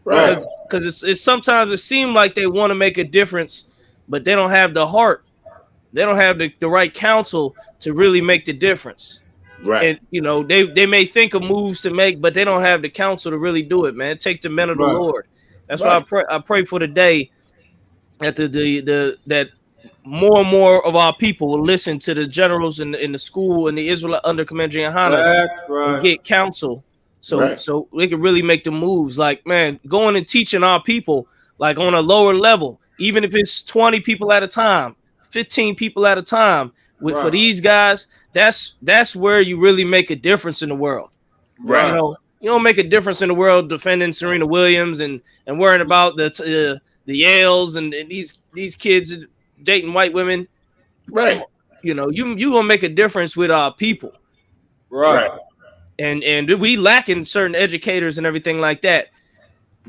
Right. Because it's sometimes it seems like they want to make a difference, but they don't have the heart. They don't have the right counsel to really make the difference. Right. And you know, they may think of moves to make, but they don't have the counsel to really do it, man. It takes the men of the Lord. That's why I pray for the day that that more and more of our people will listen to the generals in the school and the Israelite under Command GEN.YAHANNA and get counsel. So we can really make the moves. Like, man, going and teaching our people like on a lower level, even if it's 20 people at a time, 15 people at a time. For these guys, that's where you really make a difference in the world. Right. You know, you don't make a difference in the world defending Serena Williams and worrying about the Yales and these kids dating white women. Right. You know, you gonna make a difference with our people. Right. And we lacking certain educators and everything like that.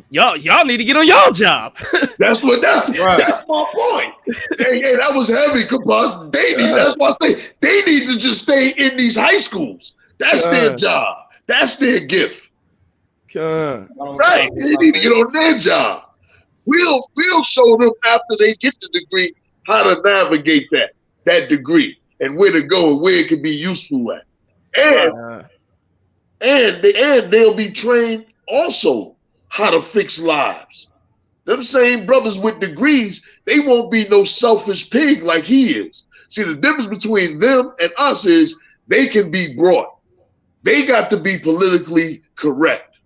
Y'all need to get on y'all job. That's my point. Hey, that was heavy, because that's why I say they need to just stay in these high schools. That's their job. That's their gift. Right. They need to get on their job. We'll show them after they get the degree how to navigate that degree and where to go and where it can be useful at. And they'll be trained also how to fix lives. Them same brothers with degrees, they won't be no selfish pig like he is. See, the difference between them and us is they can be brought. They got to be politically correct.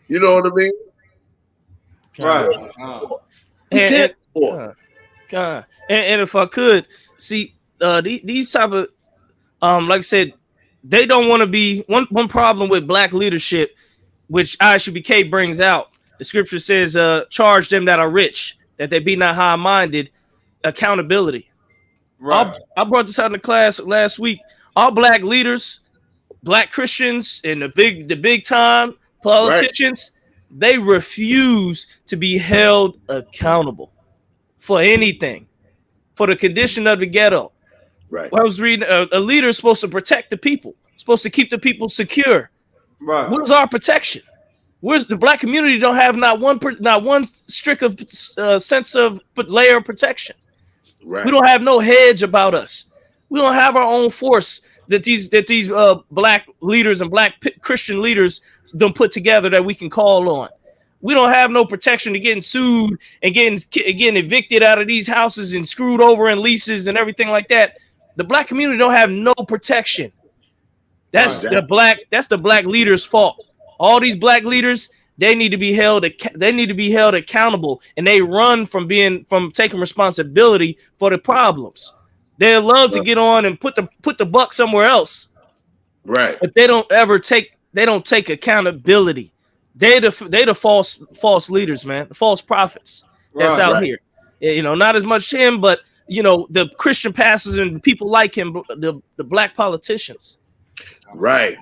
You know what I mean? Right. And if I could see these type of like I said, they don't want to be one problem with black leadership, which I.S.U.P.K brings out. The scripture says, charge them that are rich, that they be not high-minded. Accountability. Right. I brought this out in the class last week. All black leaders, black Christians, and the big time politicians, they refuse to be held accountable for anything, for the condition of the ghetto. Right. I was reading a leader is supposed to protect the people, supposed to keep the people secure. Right. Where's our protection? Where's the black community don't have not one strict of sense of layer of protection. Right. We don't have no hedge about us. We don't have our own force that these black leaders and black Christian leaders don't put together that we can call on. We don't have no protection to getting sued and getting evicted out of these houses and screwed over in leases and everything like that. The black community don't have no protection. That's the black leaders' fault. All these black leaders, they need to be held accountable, and they run from taking responsibility for the problems. They love to get on and put the buck somewhere else. Right. But they don't ever take accountability. They the false leaders, man, the false prophets that's out here. You know, not as much him, but you know, the Christian pastors and people like him, the black politicians. Right.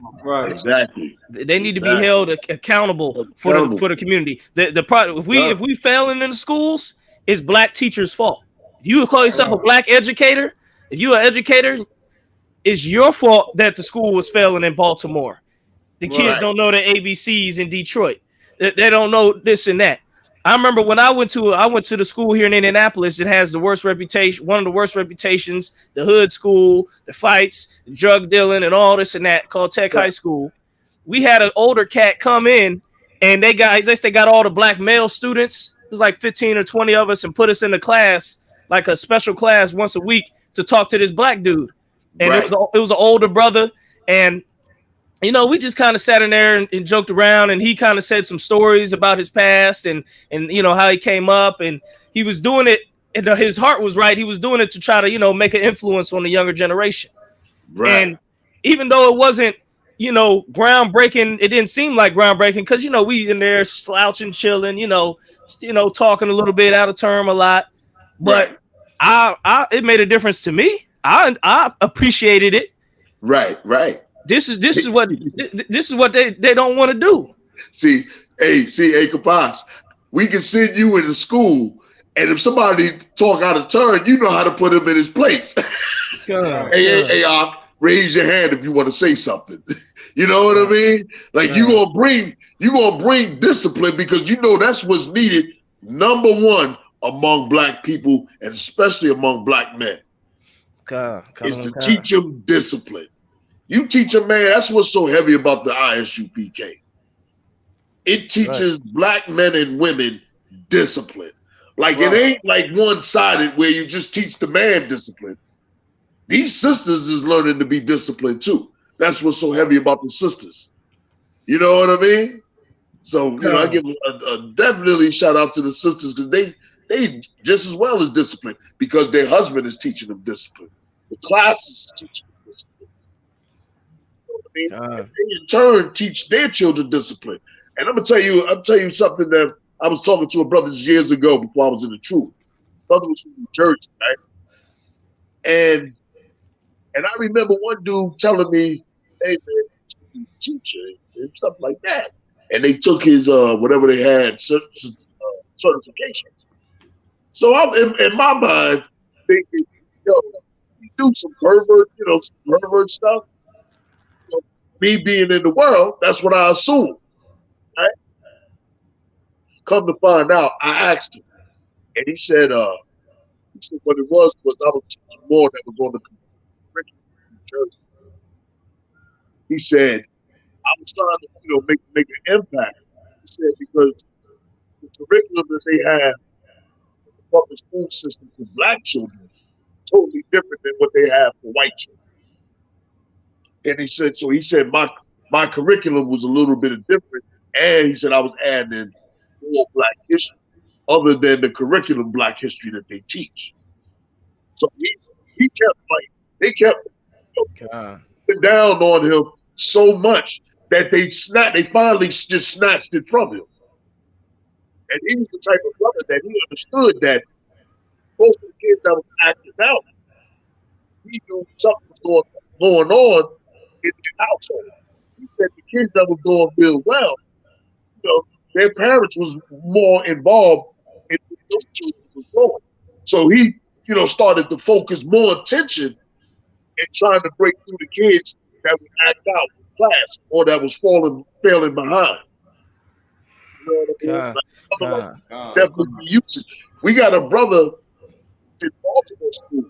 Exactly. They need to be held accountable for the community. The product, if we failing in the schools, it's black teachers' fault. If you call yourself a black educator, if you're an educator, it's your fault that the school was failing in Baltimore. The kids don't know the ABCs in Detroit. They don't know this and that. I remember when I went to the school here in Indianapolis. It has the worst reputation, one of the worst reputations, the hood school, the fights, the drug dealing, and all this and that, called Tech High School. We had an older cat come in, and they got all the black male students. It was like 15 or 20 of us, and put us in the class, like a special class once a week, to talk to this black dude. And it was an older brother, and you know, we just kind of sat in there and joked around, and he kind of said some stories about his past and you know, how he came up, and he was doing it, and his heart was right. He was doing it to try to, you know, make an influence on the younger generation. And even though it wasn't, you know, groundbreaking, it didn't seem like groundbreaking, because, you know, we in there slouching, chilling, you know, talking a little bit out of term a lot. But it made a difference to me. I appreciated it. Right. This is what they don't want to do. See, Kapas, we can send you into school, and if somebody talk out of turn, you know how to put him in his place. Hey, raise your hand if you want to say something. You know what I mean? Like you gonna bring discipline, because you know that's what's needed. Number one among black people, and especially among black men, is to teach them discipline. You teach a man, that's what's so heavy about the I.S.U.P.K. It teaches black men and women discipline. Like it ain't like one-sided where you just teach the man discipline. These sisters is learning to be disciplined too. That's what's so heavy about the sisters. You know what I mean? So, you know, I give a definitely shout out to the sisters, because they just as well as discipline, because their husband is teaching them discipline. The classes is teaching them discipline. They in turn teach their children discipline. And I'm tell you something that I was talking to a brother years ago before I was in the truth. Brother was from New Jersey, right? And I remember one dude telling me, "Hey man, he's a teacher," and stuff like that. And they took his whatever they had certifications. So I'm in my mind thinking, yo, you do some pervert stuff. Me being in the world, that's what I assume. Right? Come to find out, I asked him, and he said what it was I was teaching more that was on the curriculum in New Jersey. He said I was trying to, make an impact. He said because the curriculum that they have in the public school system for black children is totally different than what they have for white children. And he said my curriculum was a little bit different, and he said I was adding in more black history other than the curriculum black history that they teach. So he kept they kept down on him so much that they finally just snatched it from him. And he was the type of brother that he understood that most of the kids that was acting out, he knew something was going on in the household. He said the kids that was doing real well, their parents was more involved in what those children was doing. So he, started to focus more attention in trying to break through the kids that would act out in class or that was failing behind. You know what I mean? Definitely used. We got a brother in Baltimore school,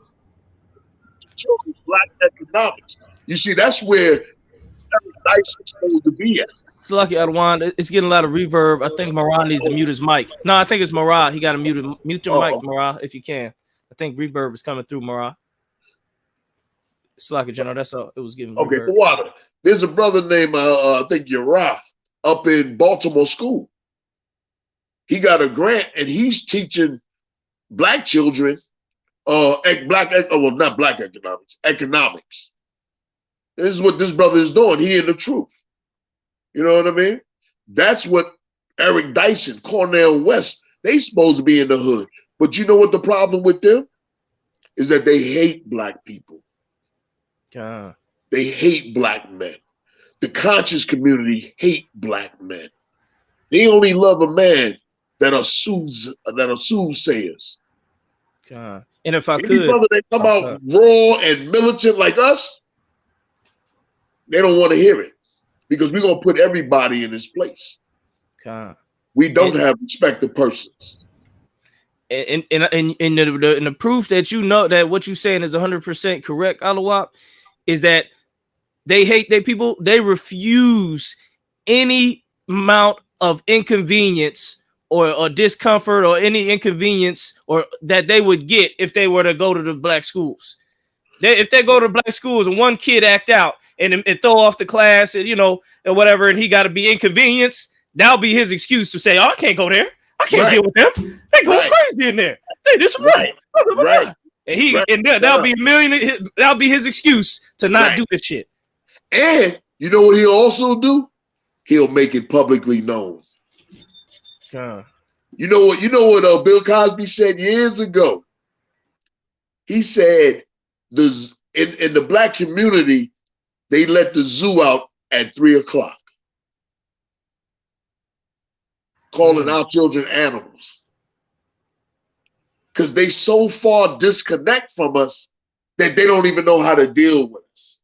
children's black economics. You see, that's where every dice is supposed to be at. It's lucky, Adwan. It's getting a lot of reverb. I think Marah needs to mute his mic. No, I think it's Marah. He got to mute your mic, Marah, if you can. I think reverb is coming through, Marah. It's lucky, General. That's all. It was giving. Okay, for water. There's a brother named I think Yaraf up in Baltimore school. He got a grant and he's teaching black children not black economics, economics. This is what this brother is doing. He in the truth. You know what I mean? That's what Eric Dyson, Cornell West, they supposed to be in the hood. But you know what the problem with them is that they hate black people. They hate black men. The conscious community hate black men. They only love a man that are soothsayers. And if I Any could, brother that come out raw and militant like us, they don't want to hear it because we're gonna put everybody in this place. We don't have respect of persons. And the proof that you know that what you're saying is 100% correct, Alawap, is that they hate their people. They refuse any amount of inconvenience or discomfort or any inconvenience or that they would get if they were to go to the black schools. If they go to black schools and one kid act out and throw off the class and and whatever, and he got to be inconvenienced, that'll be his excuse to say, "Oh, I can't go there. I can't deal with them. They going crazy in there. Hey, this is right." And that'll be that'll be his excuse to not do this shit. And you know what he'll also do? He'll make it publicly known. You know what Bill Cosby said years ago? He said in the black community, they let the zoo out at 3:00, calling our children animals. Because they so far disconnect from us that they don't even know how to deal with us.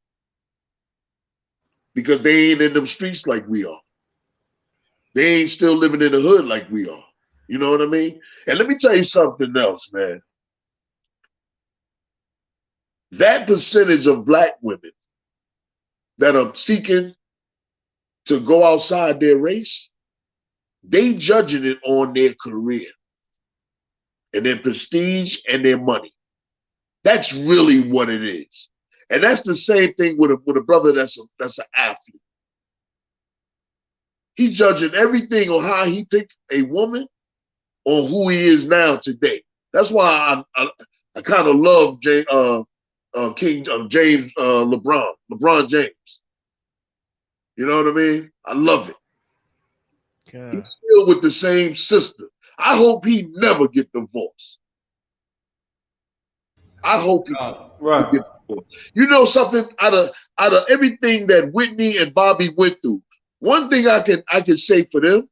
Because they ain't in them streets like we are. They ain't still living in the hood like we are. You know what I mean? And let me tell you something else, man. That percentage of black women that are seeking to go outside their race, they judging it on their career and their prestige and their money. That's really what it is. And that's the same thing with a brother that's an athlete. He's judging everything on how he picked a woman on who he is now today. That's why I kind of love LeBron James. You know what I mean? I love it. He's still with the same sister. I hope he never get divorced. I hope he never get divorced. You know something? Out of everything that Whitney and Bobby went through, one thing I can say for them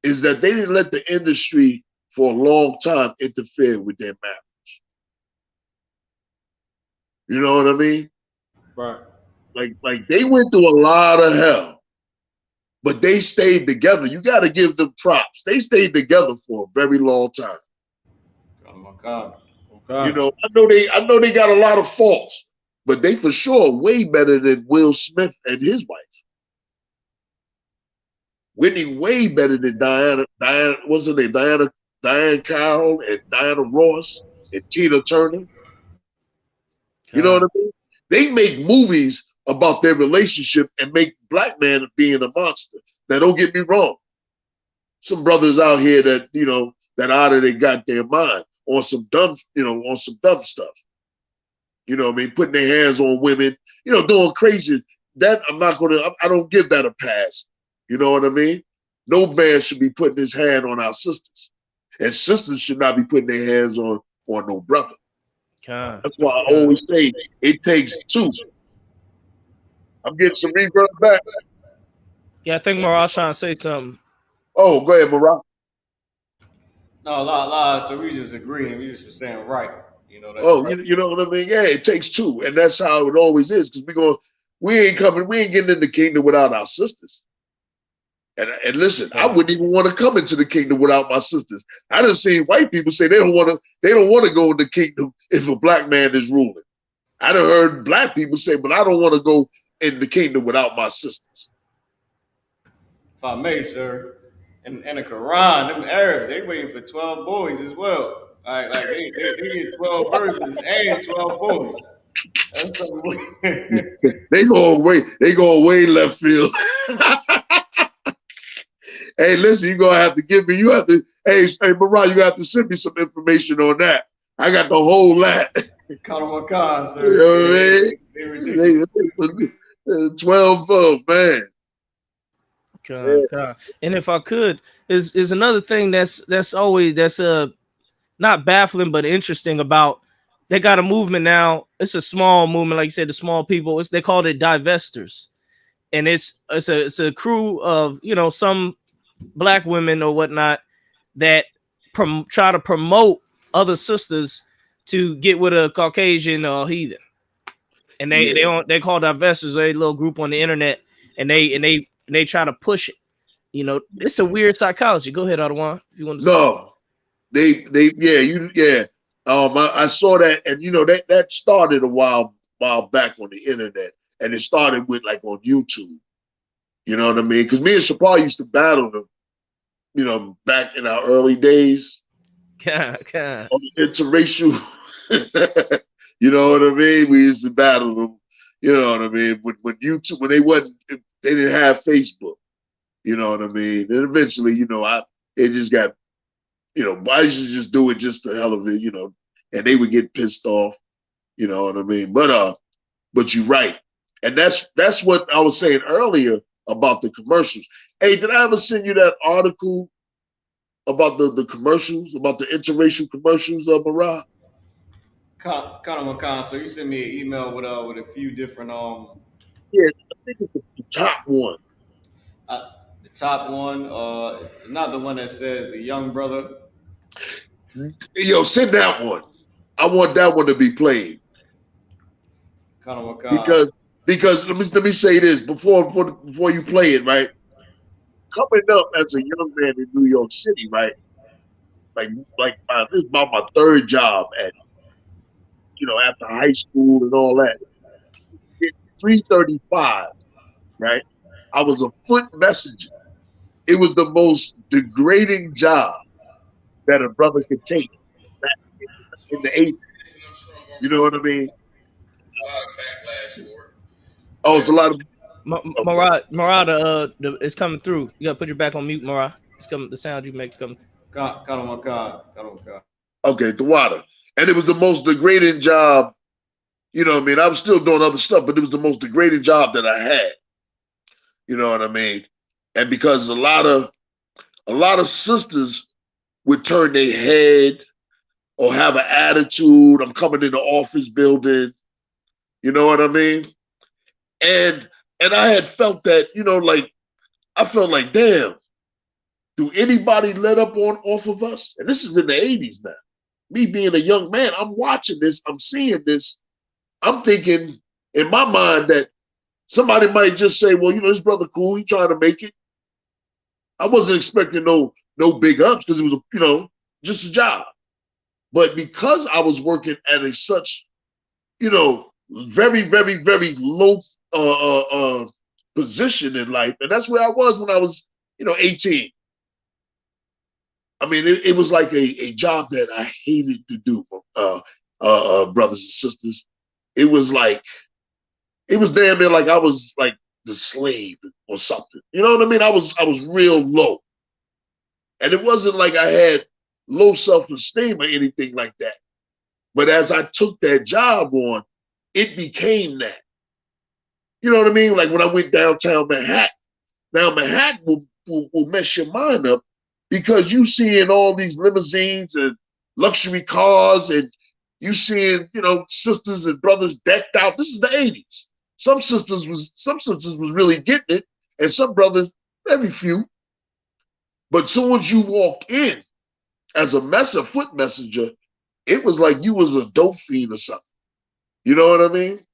is that they didn't let the industry for a long time interfere with their marriage. You know what I mean? Right. Like they went through a lot of hell, but they stayed together. You got to give them props. They stayed together for a very long time. Oh my God. Okay. You know, I know they got a lot of faults, but they for sure way better than Will Smith and his wife. Whitney way better than Diane, what's her name? Diane Carroll and Diana Ross and Tina Turner. You know what I mean? They make movies about their relationship and make black men being a monster. Now, don't get me wrong. Some brothers out here that, that out of their goddamn mind on some dumb, on some dumb stuff. You know what I mean? Putting their hands on women, doing crazy. That I don't give that a pass. You know what I mean? No man should be putting his hand on our sisters. And sisters should not be putting their hands on no brother. That's why I always say it takes two. I'm getting some reverb back. Yeah, I think Marah's trying to say something. Oh, go ahead, Marah. No, a lot. So we just agreeing. We just were saying right. That's right. You know what I mean? Yeah, it takes two. And that's how it always is. Because we ain't getting in the kingdom without our sisters. And listen, I wouldn't even want to come into the kingdom without my sisters. I done seen white people say they don't want to go in the kingdom if a black man is ruling. I done heard black people say, but I don't want to go in the kingdom without my sisters. If I may, sir, in the Quran, them Arabs, they waiting for 12 boys as well. Like they get 12 virgins and 12 boys. That's something. They go way left field. Hey, listen, you're gonna have to give me. Hey, Mariah, you have to send me some information on that. I got the whole lot. Caught them on cars, You sir. know what I Yeah, mean? they ridiculous. 12 of, man. And if I could, is another thing that's always not baffling but interesting about they got a movement now. It's a small movement, like you said, the small people. They called it divestors, and it's a crew of some black women or whatnot that try to promote other sisters to get with a Caucasian or heathen, and they call divestors a little group on the internet, and they try to push it. It's a weird psychology. Go ahead, Adawan, if you want to. No, yeah. I saw that, and that started a while back on the internet, and it started with like on YouTube. You know what I mean? Because me and Shapar used to battle them, back in our early days. God. On the interracial. You know what I mean? We used to battle them. You know what I mean? When YouTube, when they didn't have Facebook. You know what I mean? And eventually, it just got, I used to just do it just the hell of it, and they would get pissed off. You know what I mean? But you're right. And that's what I was saying earlier about the commercials. Hey, did I ever send you that article about the commercials, about the interracial commercials of Marah? Connor McCon, so you sent me an email with a few different Yeah, I think it's the top one. The top one is not the one that says the young brother. Yo, send that one. I want that one to be played. Connor McCon. Because let me say this before you play it, right? Coming up as a young man in New York City, right? Like this is about my third job after high school and all that. At 3:35, right? I was a foot messenger. It was the most degrading job that a brother could take back in the 80s. You know what I mean? A lot of backlash for it. Oh, it's a lot of Marah, it's coming through. You gotta put your back on mute, Marah. It's coming. The sound you make coming. Connor McCon. Okay, the water. And it was the most degrading job. You know what I mean? I was still doing other stuff, but it was the most degrading job that I had. You know what I mean? And because a lot of sisters would turn their head or have an attitude. I'm coming in the office building. You know what I mean? And I had felt that, I felt like, damn, do anybody let up off of us? And this is in the 80s now. Me being a young man, I'm watching this, I'm seeing this. I'm thinking in my mind that somebody might just say, well, this brother cool, he trying to make it. I wasn't expecting no big ups because it was just a job. But because I was working at such very, very, very low position in life, and that's where I was when I was 18. I mean, it was like a job that I hated to do, brothers and sisters. It was damn near like I was like the slave or something. You know what I mean? I was real low. And it wasn't like I had low self-esteem or anything like that. But as I took that job on, it became that. You know what I mean? Like when I went downtown Manhattan. Now Manhattan will mess your mind up because you seeing all these limousines and luxury cars, and you seeing, sisters and brothers decked out. This is the 80s. Some sisters was really getting it, and some brothers, very few. But soon as you walk in as a foot messenger, it was like you was a dope fiend or something. You know what I mean?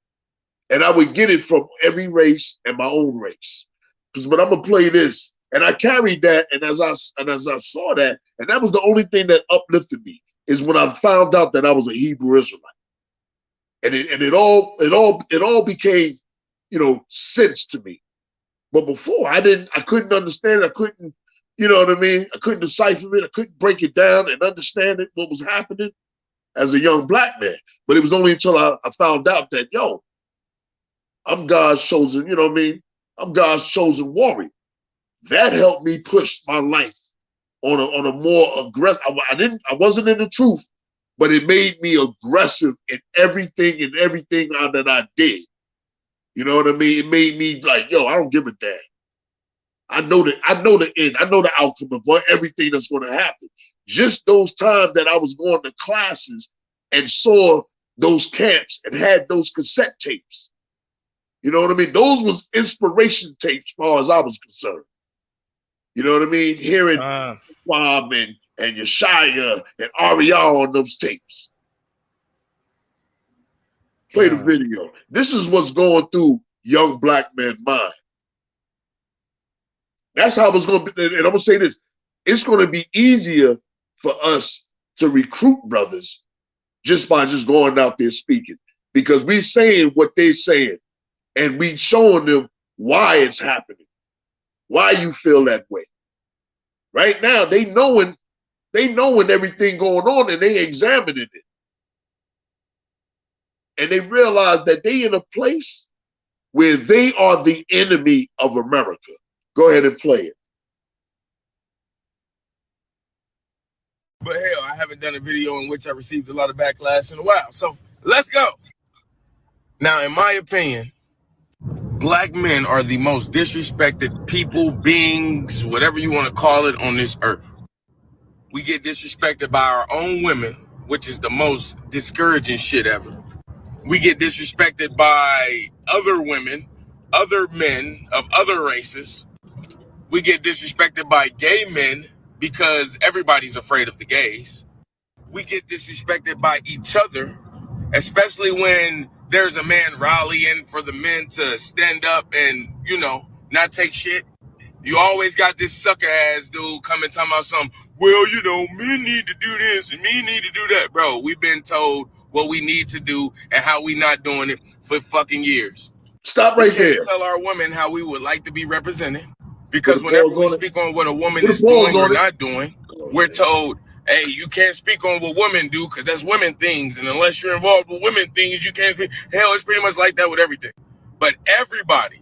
And I would get it from every race and my own race. But I'm gonna play this, and I carried that, and as I saw that, and that was the only thing that uplifted me is when I found out that I was a Hebrew Israelite, and it all became sense to me. But before I couldn't understand it. I couldn't, you know what I mean? I couldn't decipher it. I couldn't break it down and understand it, what was happening as a young black man. But it was only until I found out that, I'm God's chosen, you know what I mean? I'm God's chosen warrior. That helped me push my life on a more aggressive. I wasn't in the truth, but it made me aggressive in everything that I did. You know what I mean? It made me like, yo, I don't give a damn. I know the end. I know the outcome of everything that's going to happen. Just those times that I was going to classes and saw those camps and had those cassette tapes. You know what I mean? Those was inspiration tapes as far as I was concerned. You know what I mean? Hearing Bob and Yeshaya and Ariel on those tapes. Play the video. This is what's going through young black men's mind. That's how it's going to be. And I'm going to say this. It's going to be easier for us to recruit brothers just by just going out there speaking. Because we saying what they're saying. And we showing them why it's happening. Why you feel that way. Right now, they knowing everything going on and they examining it. And they realize that they in a place where they are the enemy of America. Go ahead and play it. But hell, I haven't done a video in which I received a lot of backlash in a while. So let's go. Now, in my opinion, black men are the most disrespected people, beings, whatever you want to call it, on this earth. We get disrespected by our own women, which is the most discouraging shit ever. We get disrespected by other women, other men of other races. We get disrespected by gay men because everybody's afraid of the gays. We get disrespected by each other, especially when there's a man rallying for the men to stand up and, you know, not take shit. You always got this sucker ass dude coming talking about something, well, you know, men need to do this and men need to do that. Bro, we've been told what we need to do and how we not doing it for fucking years. Stop right there. We can't tell our women how we would like to be represented. Because whenever we speak on what a woman is doing or not doing, we're told, hey, you can't speak on what women do because that's women things. And unless you're involved with women things, you can't speak. Hell, it's pretty much like that with everything. But everybody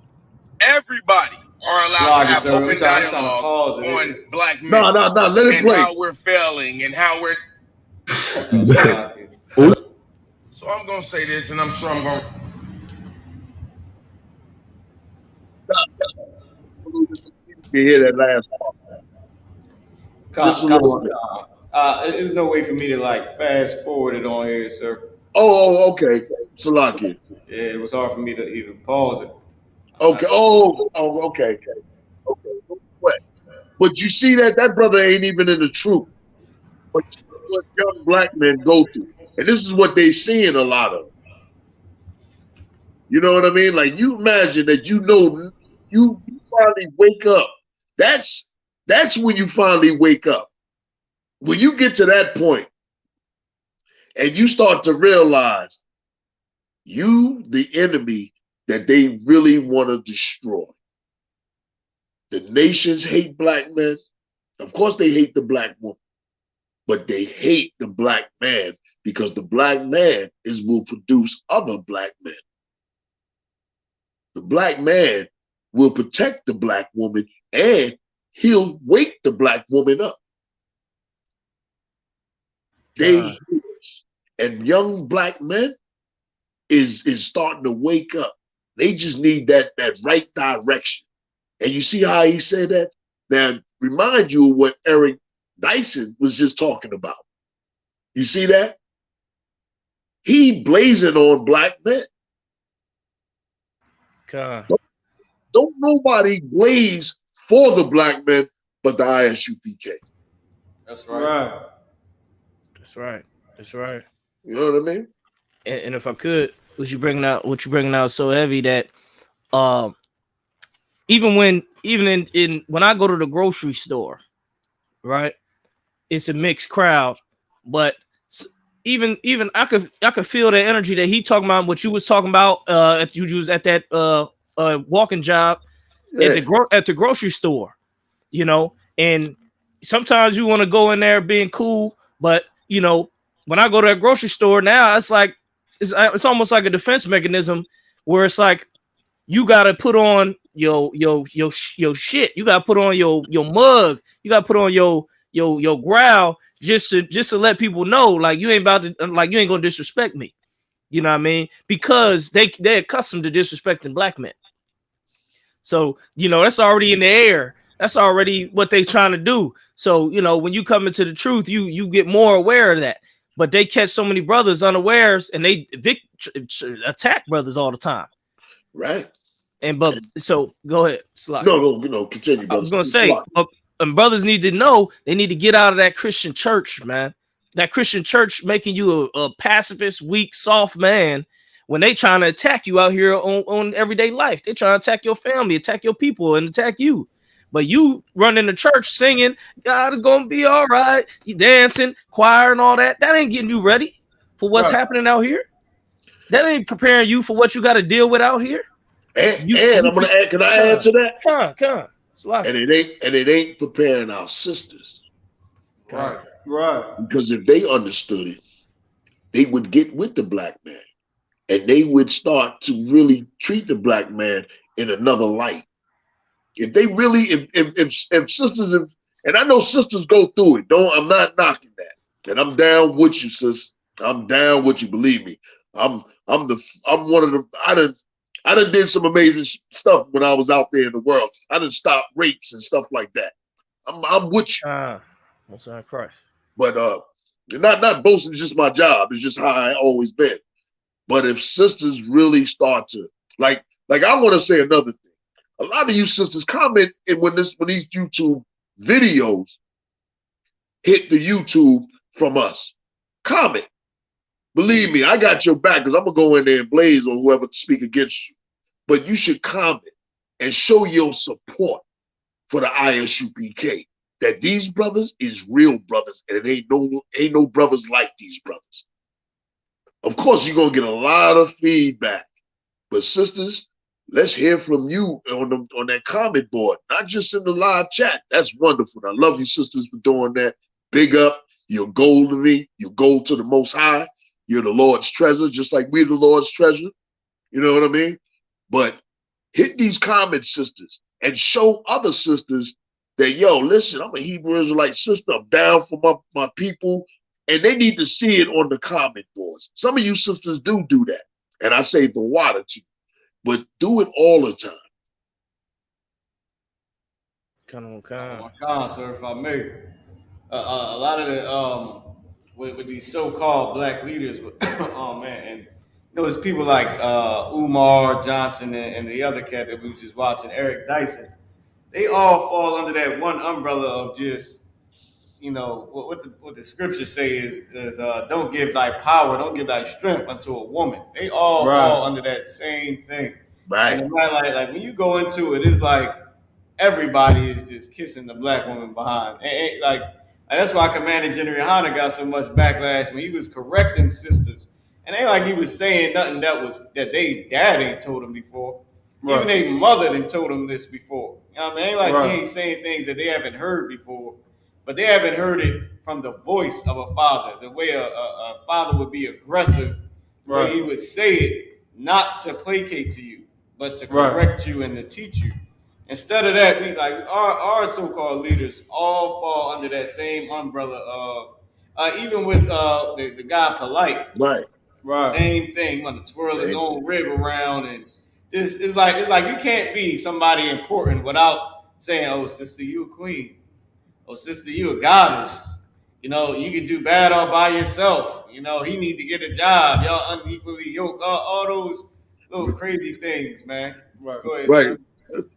are allowed to have open dialogue on black men. No, let it play. And how we're failing and how we're... So I'm going to say this, and I'm sure I'm going to... You hear that last part. There's no way for me to like fast forward it on here, sir. Oh, okay. Salaki. Yeah, it was hard for me to even pause it. Okay. Okay. But you see that brother ain't even in the truth. But what young black men go through. And this is what they seeing a lot of. You know what I mean? Like, you imagine that you finally wake up. That's when you finally wake up. When you get to that point and you start to realize you the enemy that they really want to destroy. The nations hate black men. Of course they hate the black woman, but they hate the black man because the black man will produce other black men. The black man will protect the black woman and he'll wake the black woman up. And young black men is starting to wake up. They just need that right direction. And you see how he said that? Now, remind you of what Eric Dyson was just talking about. You see that? He blazing on black men. Don't nobody blaze for the black men but the I.S.U.P.K. That's right. That's right. You know what I mean? And if I could, what you bringing out so heavy that even when I go to the grocery store, right, it's a mixed crowd, but even I could feel the energy that he talking about, what you was talking about you was at that walking job at the grocery store, you know. And sometimes you want to go in there being cool, but you know, when I go to that grocery store now, it's like it's almost like a defense mechanism where it's like you gotta put on your shit, you gotta put on your mug, you gotta put on your your growl just to let people know, like, you ain't about to, like, you ain't gonna disrespect me. You know what I mean? Because they're accustomed to disrespecting black men. So, you know, that's already in the air. That's already what they trying to do. So, you know, when you come into the truth, you get more aware of that. But they catch so many brothers unawares, and they attack brothers all the time. Right. And but so go ahead, Slack. No, continue, brother. I was gonna say, brothers need to know, they need to get out of that Christian church, man. That Christian church making you a pacifist, weak, soft man when they trying to attack you out here on everyday life. They trying to attack your family, attack your people, and attack you. But you run in the church singing, God is gonna be all right. You dancing, choir, and all that. That ain't getting you ready for what's happening out here. That ain't preparing you for what you got to deal with out here. And I'm gonna add. Can I add to that? Come on. And it ain't preparing our sisters. Right. Because if they understood it, they would get with the black man, and they would start to really treat the black man in another light. If they really, if sisters, and I know sisters go through it. I'm not knocking that, and I'm down with you, sis. I'm down with you. Believe me. I'm one of the. I done did some amazing stuff when I was out there in the world. I done stopped rapes and stuff like that. I'm with you. What's on Christ? But not boasting is just my job. It's just how I always been. But if sisters really start to like I want to say another thing. A lot of you sisters comment when these YouTube videos hit the YouTube from us. Comment. Believe me, I got your back, because I'm gonna go in there and blaze on whoever speak against you. But you should comment and show your support for the I.S.U.P.K. That these brothers is real brothers, and it ain't no brothers like these brothers. Of course, you're gonna get a lot of feedback, but sisters, let's hear from you on that comment board, not just in the live chat. That's wonderful. I love you, sisters, for doing that. Big up. You're gold to me. You're gold to the Most High. You're the Lord's treasure, just like we're the Lord's treasure. You know what I mean? But hit these comments, sisters, and show other sisters that, yo, listen, I'm a Hebrew Israelite sister. I'm down for my people. And they need to see it on the comment boards. Some of you sisters do that. And I say the water to you. But do it all the time. Come on, sir, if I may. A lot of the with these so-called black leaders, oh man, and there's people like Umar Johnson and the other cat that we was just watching, Eric Dyson. They all fall under that one umbrella of just, you know, what the scriptures say is don't give thy power, don't give thy strength unto a woman. They all fall under that same thing. Right. And like when you go into it, it's like everybody is just kissing the black woman behind. And that's why Commander Gen.YAHANNA got so much backlash when he was correcting sisters. And ain't like he was saying nothing that they dad ain't told him before. Even their mother didn't told him this before. You know what I mean? Ain't like he ain't saying things that they haven't heard before, but they haven't heard it from the voice of a father, the way a father would be aggressive, where he would say it not to placate to you, but to correct you and to teach you. Instead of that, we like our so-called leaders all fall under that same umbrella of even with the guy Polite. Right. Same thing. Want to twirl his own rib around, and this is like you can't be somebody important without saying, "Oh, sister, you a queen. Oh, sister, you a goddess. You know, you can do bad all by yourself. You know, he need to get a job. Y'all unequally yoked. All those little crazy things, man." Go ahead, sir.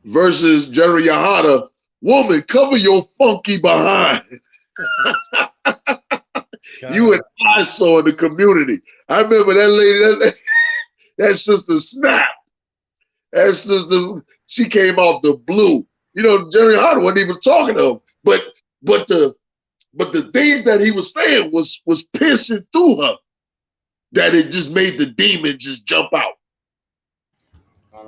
Versus Gen.YAHANNA, woman, cover your funky behind. You and I saw in the community. I remember that lady, that sister snapped. That sister, she came off the blue. You know, Gen.YAHANNA wasn't even talking to him. But the things that he was saying was piercing through her, that it just made the demon just jump out.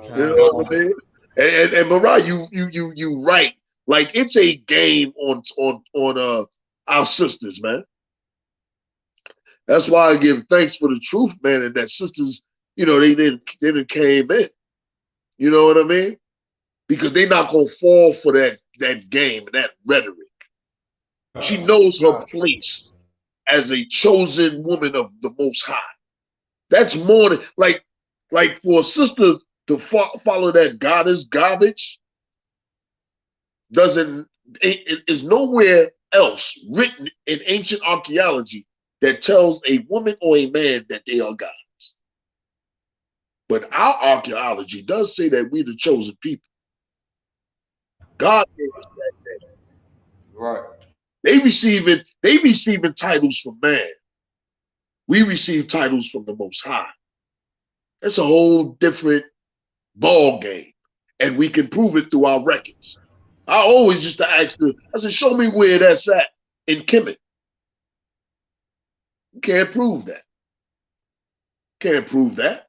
You know what I mean? And Mariah, you right. Like, it's a game on our sisters, man. That's why I give thanks for the truth, man, and that sisters, you know, they didn't came in. You know what I mean? Because they're not gonna fall for that game and that rhetoric. She knows her place as a chosen woman of the Most High. That's more than like for a sister to follow that goddess garbage is nowhere else written in ancient archaeology that tells a woman or a man that they are gods. But our archaeology does say that we're the chosen people. God gave us that name. Right. They receiving titles from man. We receive titles from the Most High. That's a whole different ball game, and we can prove it through our records. I always used to ask her, I said, show me where that's at in Kemet. You can't prove that. Can't prove that.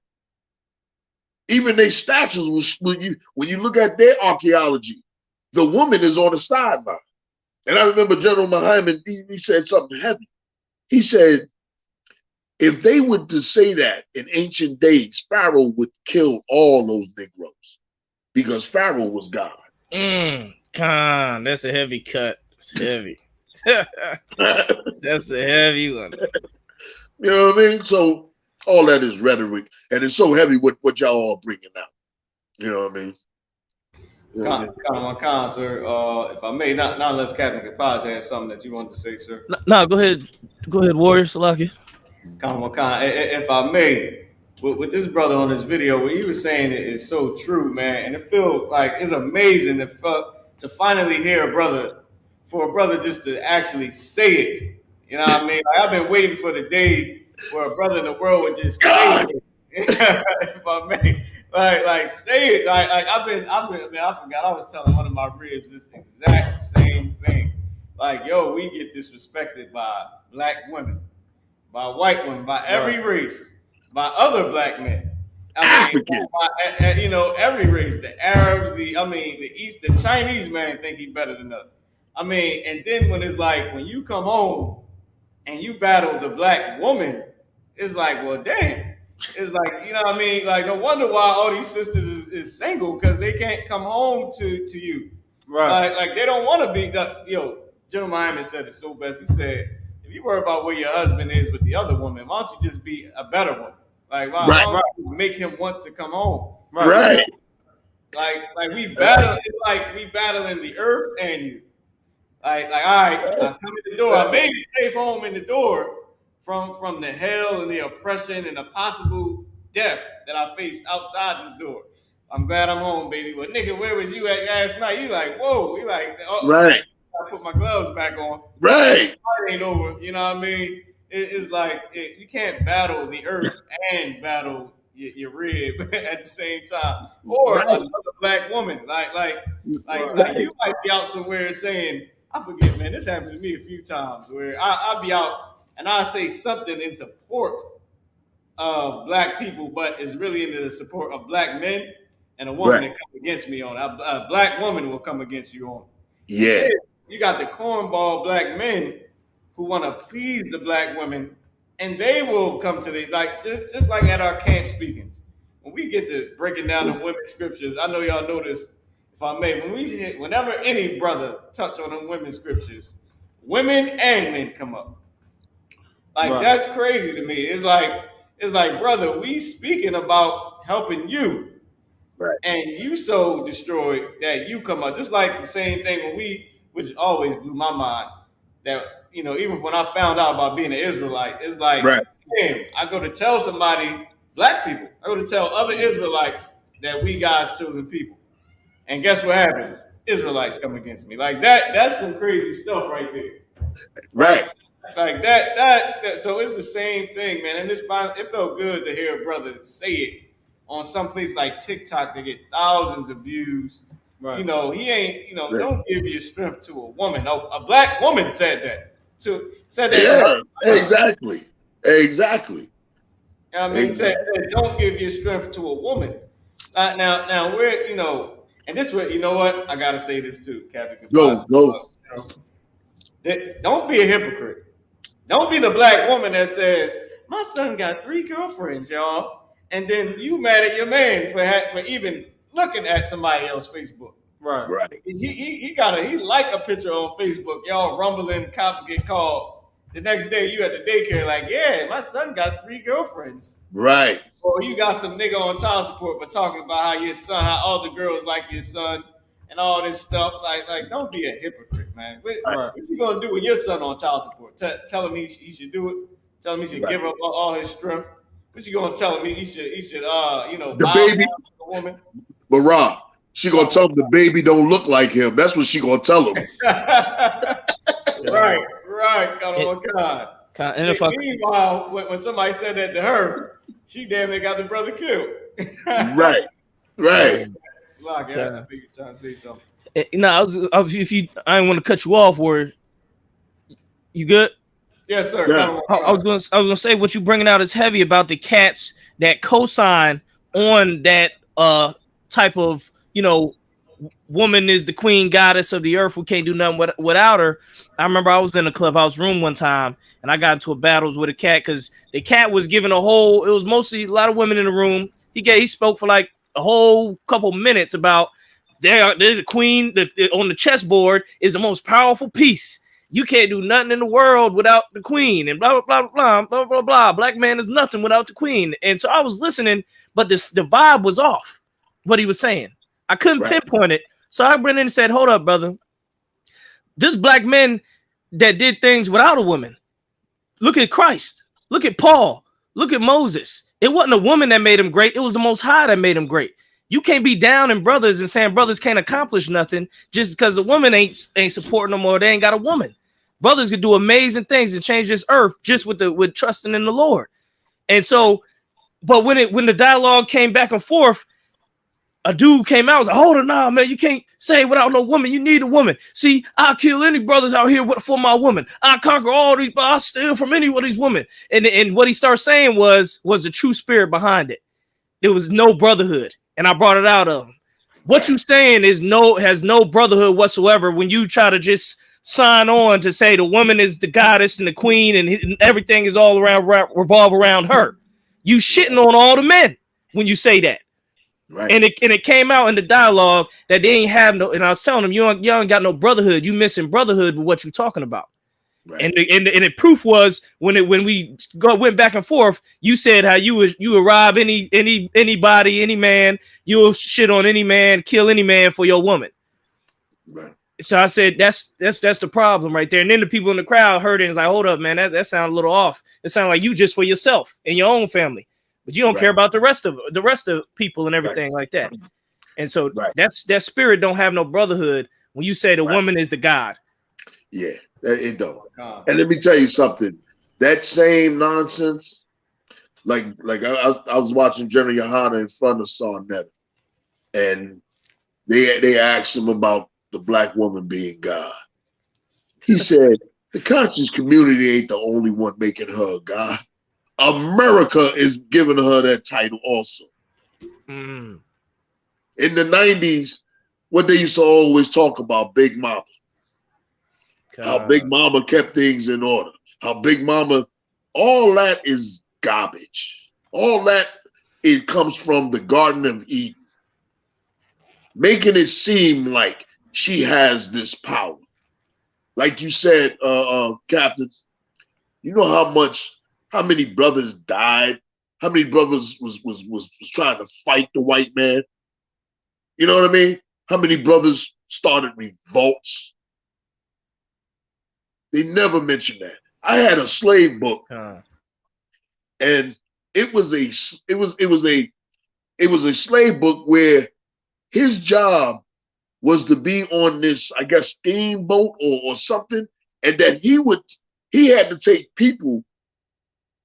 Even their statues, when you look at their archaeology, the woman is on the sideline. And I remember General Muhammad, he said something heavy. He said, if they were to say that in ancient days, Pharaoh would kill all those Negroes because Pharaoh was God. Khan, that's a heavy cut. It's heavy. That's a heavy one. You know what I mean? So all that is rhetoric, and it's so heavy what y'all are bringing out. You know what I mean? Khan, sir. If I may, not unless Captain Kapaj has something that you wanted to say, sir. No, go ahead, Warrior Salaki. Khan, if I may, with this brother on this video, what he was saying is so true, man, and it feels like it's amazing to finally hear a brother just to actually say it. You know what I mean? Like, I've been waiting for the day where a brother in the world would just say it. If I may, like say it. I forgot. I was telling one of my ribs this exact same thing. Like, yo, we get disrespected by black women, by white women, by every race, by other black men. Every race, the Arabs, the East, the Chinese man think he better than us. And then when it's like, when you come home and you battle the black woman, it's like, well, damn. It's like, you know what I mean? Like, no wonder why all these sisters is single, because they can't come home to you. Right. Like they don't want to be, General Miami said it so best. He said, if you worry about where your husband is with the other woman, why don't you just be a better one? Like, why don't you make him want to come home? Right. Like we battle, it's like we battling the earth and you. Like, all right, I come in the door. I made it safe home in the door from the hell and the oppression and the possible death that I faced outside this door. I'm glad I'm home, baby. But nigga, where was you at last night? You like, whoa. You like, oh, right. I put my gloves back on. Right. It ain't over. You know what I mean? It's like you can't battle the earth and battle your rib at the same time, or another black woman. Like you might be out somewhere saying, I forget, man. This happened to me a few times where I'll be out and I say something in support of black people, but it's really in the support of black men, and a woman that come against me on it. A black woman will come against you on it. Yeah. You got the cornball black men who want to please the black women, and they will come to the, like, just like at our camp speakings. When we get to breaking down the women's scriptures, I know y'all know this, if I may, whenever any brother touch on them women's scriptures, women and men come up. Like, that's crazy to me. It's like, brother, we speaking about helping you. Right. And you so destroyed that you come up. Just like the same thing which always blew my mind, that, even when I found out about being an Israelite, it's like, damn, I go to tell somebody, black people, I go to tell other Israelites that we God's chosen people. And guess what happens? Israelites come against me. Like that's some crazy stuff right there. Right. Like that. So it's the same thing, man. And it felt good to hear a brother say it on some place like TikTok that get thousands of views. Right. He ain't, don't give your strength to a woman. A black woman said that. To her. Exactly. I mean, said don't give your strength to a woman. Now we're, and this way, you know what? I gotta say this too, Captain. Go. Don't be a hypocrite. Don't be the black woman that says, my son got 3 girlfriends, y'all. And then you mad at your man for even looking at somebody else's Facebook. Right. Right. He like a picture on Facebook. Y'all rumbling, cops get called. The next day you at the daycare, like, yeah, my son got 3 girlfriends. Right. Or you got some nigga on child support for talking about how your son, how all the girls like your son, and all this stuff. Like, don't be a hypocrite, man. What you gonna do with your son on child support? Tell him he should do it. Tell him he should give up all his strength. What you gonna tell him he should The bow baby, down to the woman? but Rob, she gonna tell him the baby don't look like him. That's what she gonna tell him. Right. Oh God. And Meanwhile, when somebody said that to her, she damn near got the brother killed. Right. It's like, I think you're trying to say something. No, I didn't want to cut you off. Where you good? Yes, sir. Yeah. I was gonna say what you bringing out is heavy about the cats that co-sign on that type of woman is the queen goddess of the earth. We can't do nothing without her. I remember I was in a clubhouse room one time and I got into a battles with a cat because the cat was giving it was mostly a lot of women in the room. He spoke for like a whole couple minutes about they're the queen on the chessboard is the most powerful piece. You can't do nothing in the world without the queen and blah, blah, blah, blah, blah, blah, blah. Black man is nothing without the queen. And so I was listening, but the vibe was off what he was saying. I couldn't pinpoint it. So I went in and said, hold up, brother. This black men that did things without a woman. Look at Christ. Look at Paul. Look at Moses. It wasn't a woman that made him great. It was the Most High that made him great. You can't be down in brothers and saying brothers can't accomplish nothing just because a woman ain't supporting them or they ain't got a woman. Brothers could do amazing things and change this earth just with trusting in the Lord. And so, but when the dialogue came back and forth, a dude came out and was like, hold on, nah, man, you can't say without no woman. You need a woman. See, I'll kill any brothers out here for my woman. I'll conquer all these, but I'll steal from any of these women. And what he started saying was the true spirit behind it. There was no brotherhood. And I brought it out of him. What you saying has no brotherhood whatsoever when you try to just sign on to say the woman is the goddess and the queen and everything is all revolve around her. You shitting on all the men when you say that. Right. And it came out in the dialogue that they ain't have no, and I was telling them, you ain't got no brotherhood. You missing brotherhood with what you're talking about. Right. And the proof was when we went back and forth, you said how you would rob anybody, any man, you'll shit on any man, kill any man for your woman. Right. So I said that's the problem right there. And then the people in the crowd heard it and was like, hold up, man, that sounds a little off. It sounds like you just for yourself and your own family. But you don't care about the rest of people and everything like that. And so that spirit don't have no brotherhood when you say the woman is the God. Yeah, it don't. And let me tell you something. That same nonsense, like I was watching GEN.YAHANNA in front of Sarnetta, and they asked him about the black woman being God. He said the conscious community ain't the only one making her a God. America is giving her that title also. In the 90s, what they used to always talk about, Big Mama. How Big Mama kept things in order. How Big Mama, all that is garbage. All that comes from the Garden of Eden. Making it seem like she has this power. Like you said, Captain, you know how many brothers died? How many brothers was trying to fight the white man? You know what I mean? How many brothers started revolts? They never mentioned that. I had a slave book, and it was a slave book where his job was to be on this, I guess, steamboat or something, and that he had to take people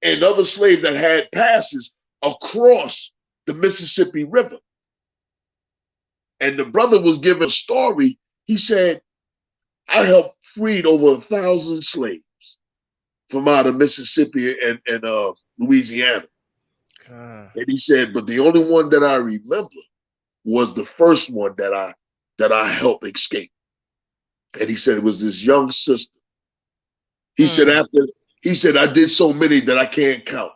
and other slaves that had passes across the Mississippi River. And the brother was given a story. He said, I helped freed over 1,000 slaves from out of Mississippi and Louisiana. And he said, but the only one that I remember was the first one that I helped escape. And he said it was this young sister. He said I did so many that I can't count.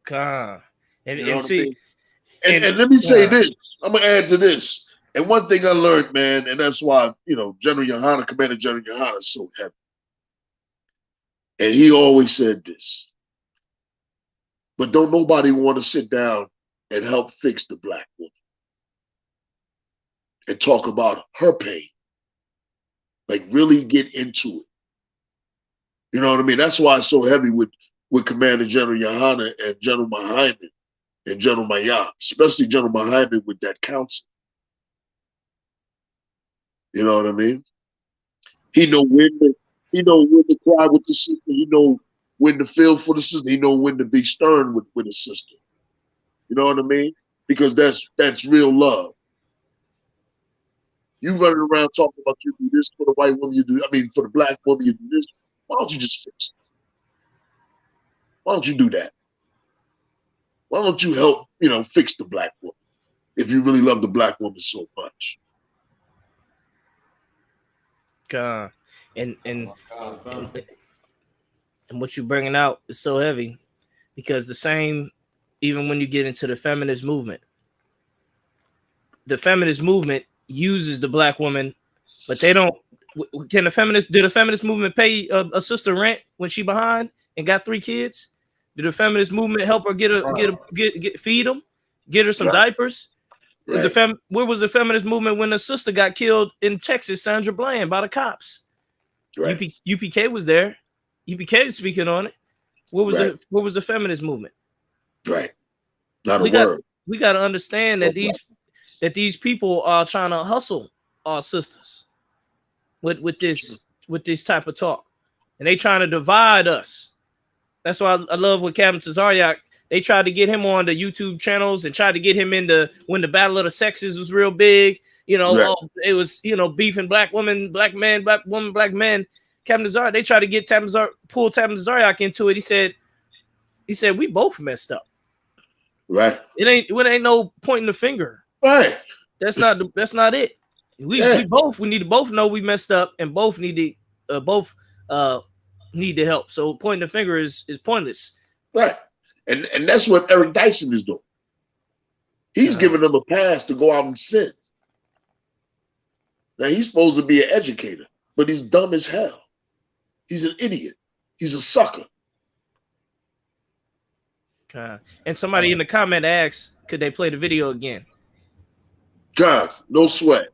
God. And see, And let me say this. I'm gonna add to this. And one thing I learned, man, and that's why, General Yohanna, Commander General Yohanna is so heavy. And he always said this. But don't nobody want to sit down and help fix the black woman and talk about her pain. Like really get into it. You know what I mean? That's why it's so heavy with Commander General Yohanna and General Muhammad and General Mayab, especially General Muhammad with that council. You know what I mean? He know when to cry with the sister. He know when to feel for the sister. He know when to be stern with the sister. You know what I mean? Because that's real love. You running around talking about you do this for the white woman, for the black woman, you do this. Why don't you just fix it? Why don't you do that? Why don't you help, fix the black woman if you really love the black woman so much? And what you're bringing out is so heavy because the same, even when you get into the feminist movement uses the black woman, but they don't. Did the feminist movement pay a sister rent when she behind and got 3 kids? Did the feminist movement help her feed them, get her some diapers? Right. Where was the feminist movement when the sister got killed in Texas, Sandra Bland, by the cops? Right. UPK was there. UPK is speaking on it. Where was the feminist movement? Right. Not a word. We got to understand that these people are trying to hustle our sisters with this type of talk, and they trying to divide us. That's why I love what Captain Tazaryak. They tried to get him on the YouTube channels and tried to get him into when the Battle of the Sexes was real big. It was beefing black women, black men, black women, black men. Captain Tazaryak, they tried to get pull Captain Tazaryak into it. He said we both messed up. Right. It ain't no pointing the finger. Right. That's not it. We need to both know we messed up and both need to help. So pointing the finger is pointless. Right. And that's what Eric Dyson is doing. He's giving them a pass to go out and sin. Now he's supposed to be an educator, but he's dumb as hell. He's an idiot. He's a sucker. And somebody in the comment asks, could they play the video again? God, no sweat.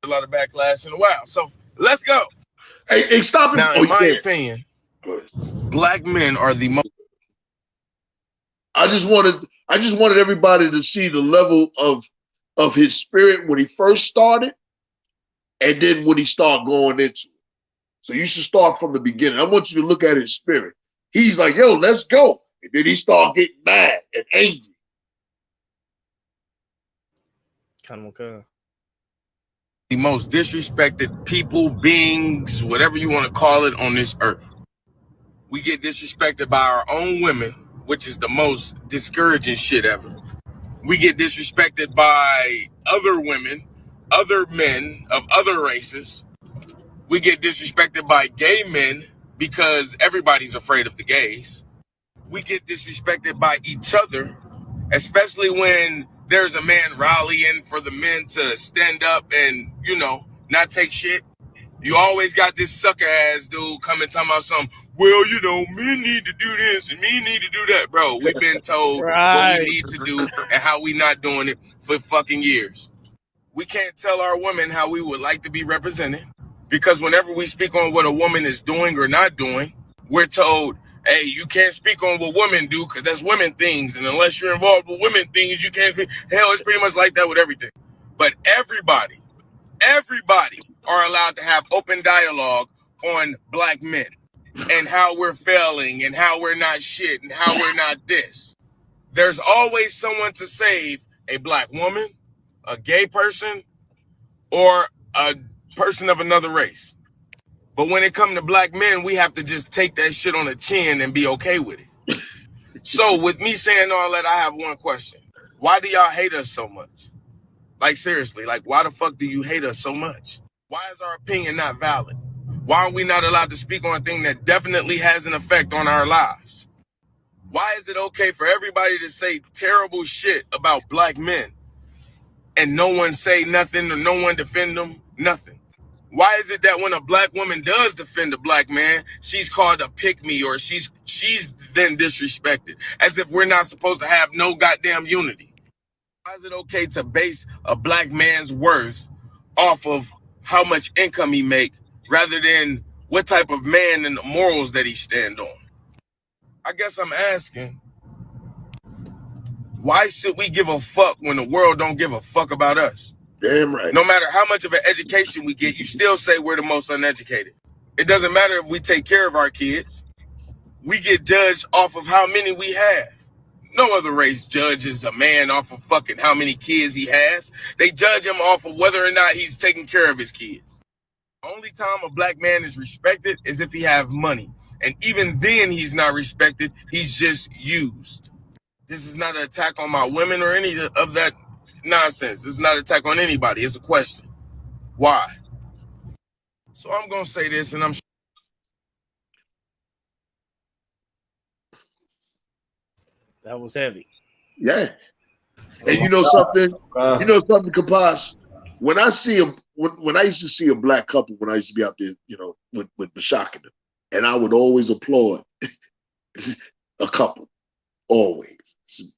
A lot of backlash in a while. So let's go. Hey, stop it. Now, in my opinion, black men are the most. I just wanted everybody to see the level of his spirit when he first started, and then when he started going into it. So you should start from the beginning. I want you to look at his spirit. He's like, yo, let's go. And then he started getting mad and angry. The most disrespected people, beings, whatever you want to call it on this earth. We get disrespected by our own women, which is the most discouraging shit ever. We get disrespected by other women, other men of other races. We get disrespected by gay men because everybody's afraid of the gays. We get disrespected by each other, especially when there's a man rallying for the men to stand up and, not take shit. You always got this sucker ass dude coming talking about something. Well, men need to do this and men need to do that. Bro, we've been told what we need to do and how we not doing it for fucking years. We can't tell our women how we would like to be represented because whenever we speak on what a woman is doing or not doing, we're told, hey, you can't speak on what women do because that's women things. And unless you're involved with women things, you can't speak. Hell, it's pretty much like that with everything. But everybody are allowed to have open dialogue on black men and how we're failing and how we're not shit and how we're not this. There's always someone to save a black woman, a gay person, or a person of another race. But when it comes to black men, we have to just take that shit on the chin and be okay with it. So with me saying all that, I have one question. Why do y'all hate us so much? Like seriously, why the fuck do you hate us so much? Why is our opinion not valid? Why are we not allowed to speak on a thing that definitely has an effect on our lives? Why is it okay for everybody to say terrible shit about black men and no one say nothing or no one defend them? Nothing. Why is it that when a black woman does defend a black man, she's called a pick-me or she's then disrespected, as if we're not supposed to have no goddamn unity? Why is it okay to base a black man's worth off of how much income he make rather than what type of man and the morals that he stand on? I guess I'm asking, why should we give a fuck when the world don't give a fuck about us? Damn right. No matter how much of an education we get, you still say we're the most uneducated. It doesn't matter if we take care of our kids. We get judged off of how many we have. No other race judges a man off of fucking how many kids he has. They judge him off of whether or not he's taking care of his kids. The only time a black man is respected is if he have money. And even then he's not respected. He's just used. This is not an attack on my women or any of that nonsense. This is not an attack on anybody. It's a question. Why? So I'm going to say this, and I'm sure that was heavy. Yeah. And you know something? You know something, Kapash? When I see a when I used to see a black couple, when I used to be out there, you know, with Bashak and them, and I would always applaud a couple. Always.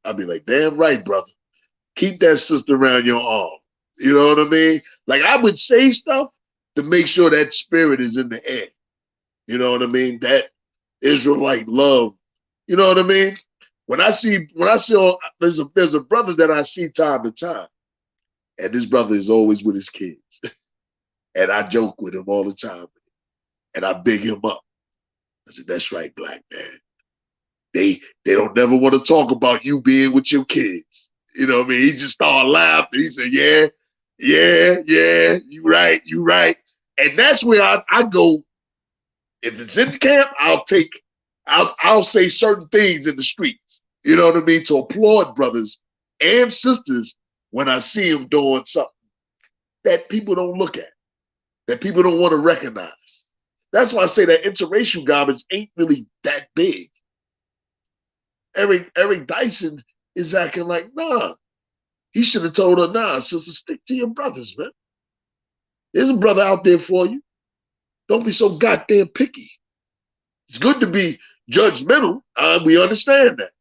I'd be like, damn right, brother. Keep that sister around your arm. You know what I mean? Like, I would say stuff to make sure that spirit is in the air. You know what I mean? That Israelite love. You know what I mean? When I see there's a brother that I see time to time, and this brother is always with his kids. And I joke with him all the time. And I big him up. I said, that's right, black man. They don't never want to talk about you being with your kids. You know what I mean? He just started laughing. He said, yeah, you right. And that's where I go. If it's in the camp, I'll say certain things in the streets. You know what I mean? To applaud brothers and sisters when I see them doing something that people don't look at, that people don't want to recognize. That's why I say that interracial garbage ain't really that big. Eric Dyson is acting like, nah. He should have told her, nah, sister, stick to your brothers, man. There's a brother out there for you. Don't be so goddamn picky. It's good to be judgmental. We understand that.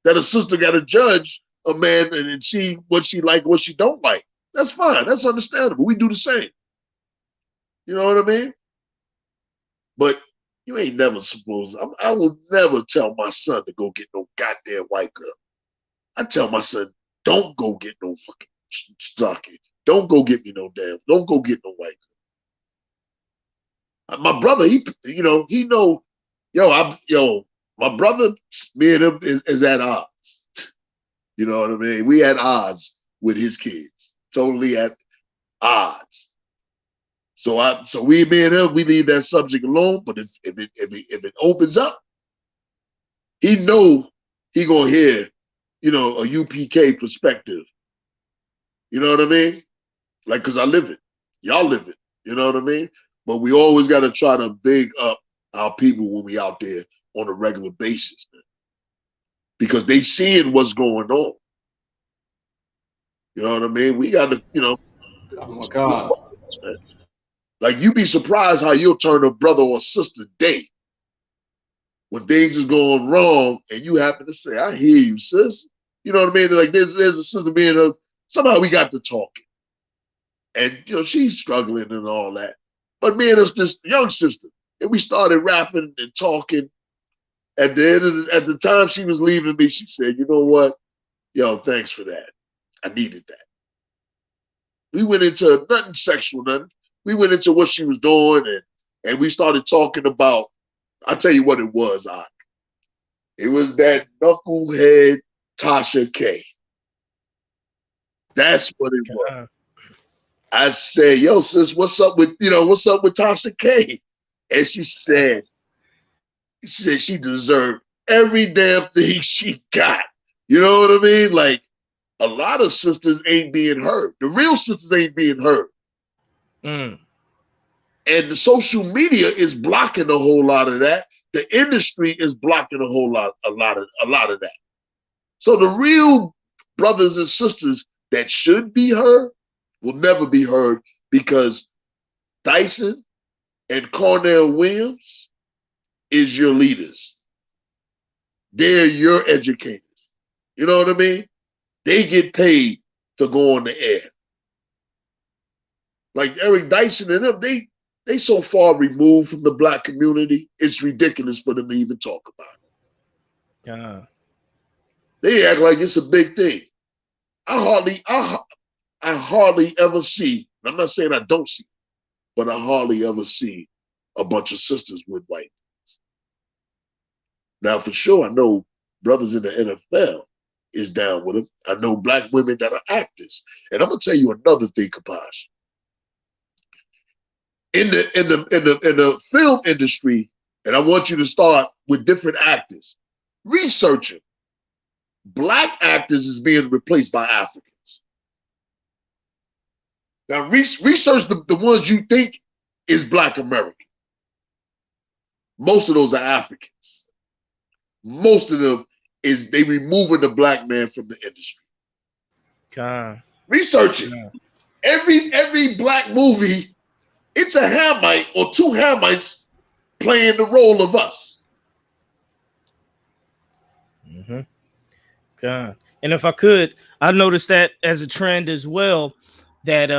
That a sister got to judge a man and see what she like, what she don't like. That's fine. That's understandable. We do the same. You know what I mean? But you ain't never supposed. I will never tell my son to go get no goddamn white girl. I tell my son, don't go get no fucking stocking. Don't go get me no damn. Don't go get no white girl. My brother, my brother, me and him is at odds. You know what I mean? We at odds with his kids. Totally at odds. So me and him, we leave that subject alone. But if it opens up, he know he gonna hear, a UPK perspective. You know what I mean? Like, cause I live it. Y'all live it. You know what I mean? But we always gotta try to big up our people when we out there on a regular basis, man. Because they seeing what's going on. You know what I mean? We gotta, Oh my God. Like, you be surprised how you'll turn a brother or sister day when things is going wrong and you happen to say, I hear you, sis. You know what I mean? Like, there's a sister being somehow we got to talking. And, she's struggling and all that. But me and this young sister, and we started rapping and talking. At the time she was leaving me, she said, you know what? Yo, thanks for that. I needed that. We went into nothing sexual, nothing. We went into what she was doing, and we started talking about, I'll tell you what it was, I. It was that knucklehead Tasha K. That's what it was. I said, yo, sis, what's up with Tasha K? And she said she deserved every damn thing she got. You know what I mean? Like, a lot of sisters ain't being heard. The real sisters ain't being heard. And And the social media is blocking a whole lot of that. The industry is blocking a lot of that. So the real brothers and sisters that should be heard will never be heard because Dyson and Cornell Williams is your leaders. They're your educators. You know what I mean? They get paid to go on the air. Like Eric Dyson and them, they so far removed from the black community, it's ridiculous for them to even talk about it. They act like it's a big thing. I hardly ever see, I'm not saying I don't see, but I hardly ever see a bunch of sisters with white men. Now, for sure, I know brothers in the NFL is down with them. I know black women that are actors. And I'm gonna tell you another thing, Kapash. In the film industry, and I want you to start with different actors, researching black actors is being replaced by Africans. Now, research the ones you think is black American. Most of those are Africans. Most of them is they removing the black man from the industry. Research it. Every black movie, it's a Hamite or two Hamites playing the role of us. And if I could, I noticed that as a trend as well, that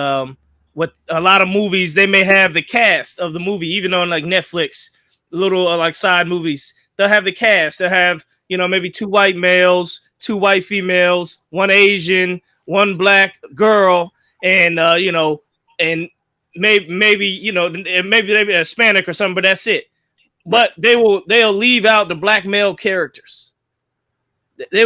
what a lot of movies, they may have the cast of the movie, even on like Netflix, little like side movies, they'll have the cast. They'll have, you know, maybe 2 white males, 2 white females, 1 Asian, 1 black girl, and you know, and maybe you know, maybe a Hispanic or something, but that's it. But they'll leave out the black male characters. They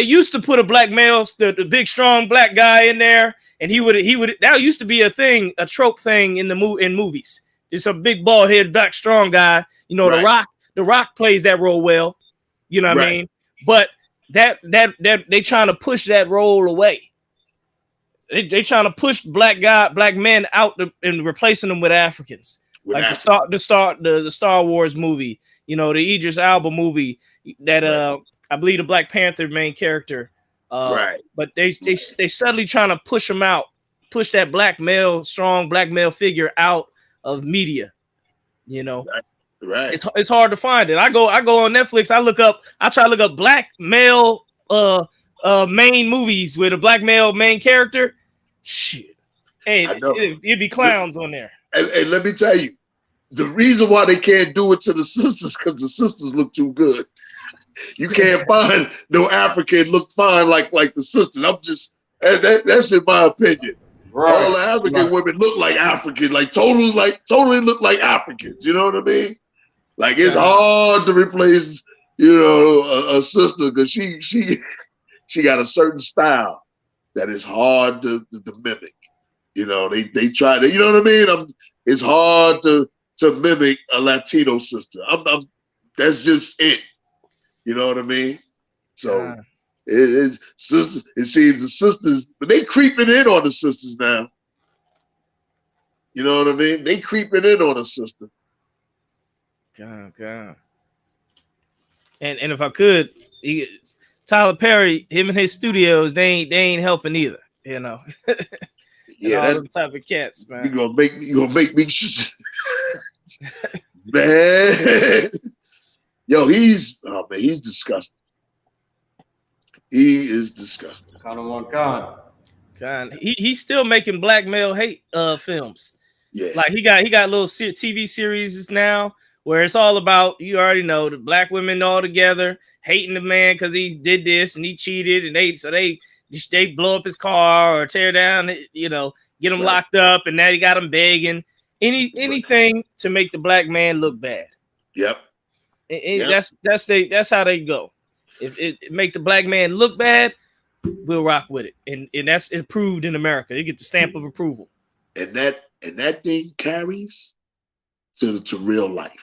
used to put a black male, the big strong black guy in there, and he would that used to be a thing, a trope thing in movies. It's a big bald head black strong guy. You know, The Rock plays that role well. You know what I mean? But that they trying to push that role away. They trying to push black men out and replacing them with Africans. The Star Wars movie, you know, the Idris Elba movie that I believe the Black Panther main character. But they subtly trying to push him out, push that strong black male figure out of media. You know, it's hard to find it. I go on Netflix. I try to look up black male main movies with a black male main character. Shit, hey, it'd be clowns on there. And let me tell you, the reason why they can't do it to the sisters because the sisters look too good. You can't find no African look fine like the sisters. That's in my opinion. All the African women look like African, totally look like Africans. You know what I mean? Like it's hard to replace, you know, a sister because she got a certain style that is hard to mimic. You know, they try to, you know what I mean? It's hard to mimic a Latino sister. That's just it. You know what I mean? So it seems the sisters, but they creeping in on the sisters now. You know what I mean? They creeping in on a sister. God. And if I could, Tyler Perry, him and his studios, they ain't helping either. You know. Yeah, all them type of cats, man. You gonna make me man. Yo, he's disgusting. He is disgusting. He's still making black male hate films. Yeah, like he got little TV series now where it's all about, you already know, the black women all together hating the man because he did this and he cheated, and they blow up his car or tear down, you know, get him locked up, and now you got him begging anything to make the black man look bad. Yep. That's how they go. If it make the black man look bad, we'll rock with it, and that's approved in America. You get the stamp of approval, and that thing carries to real life.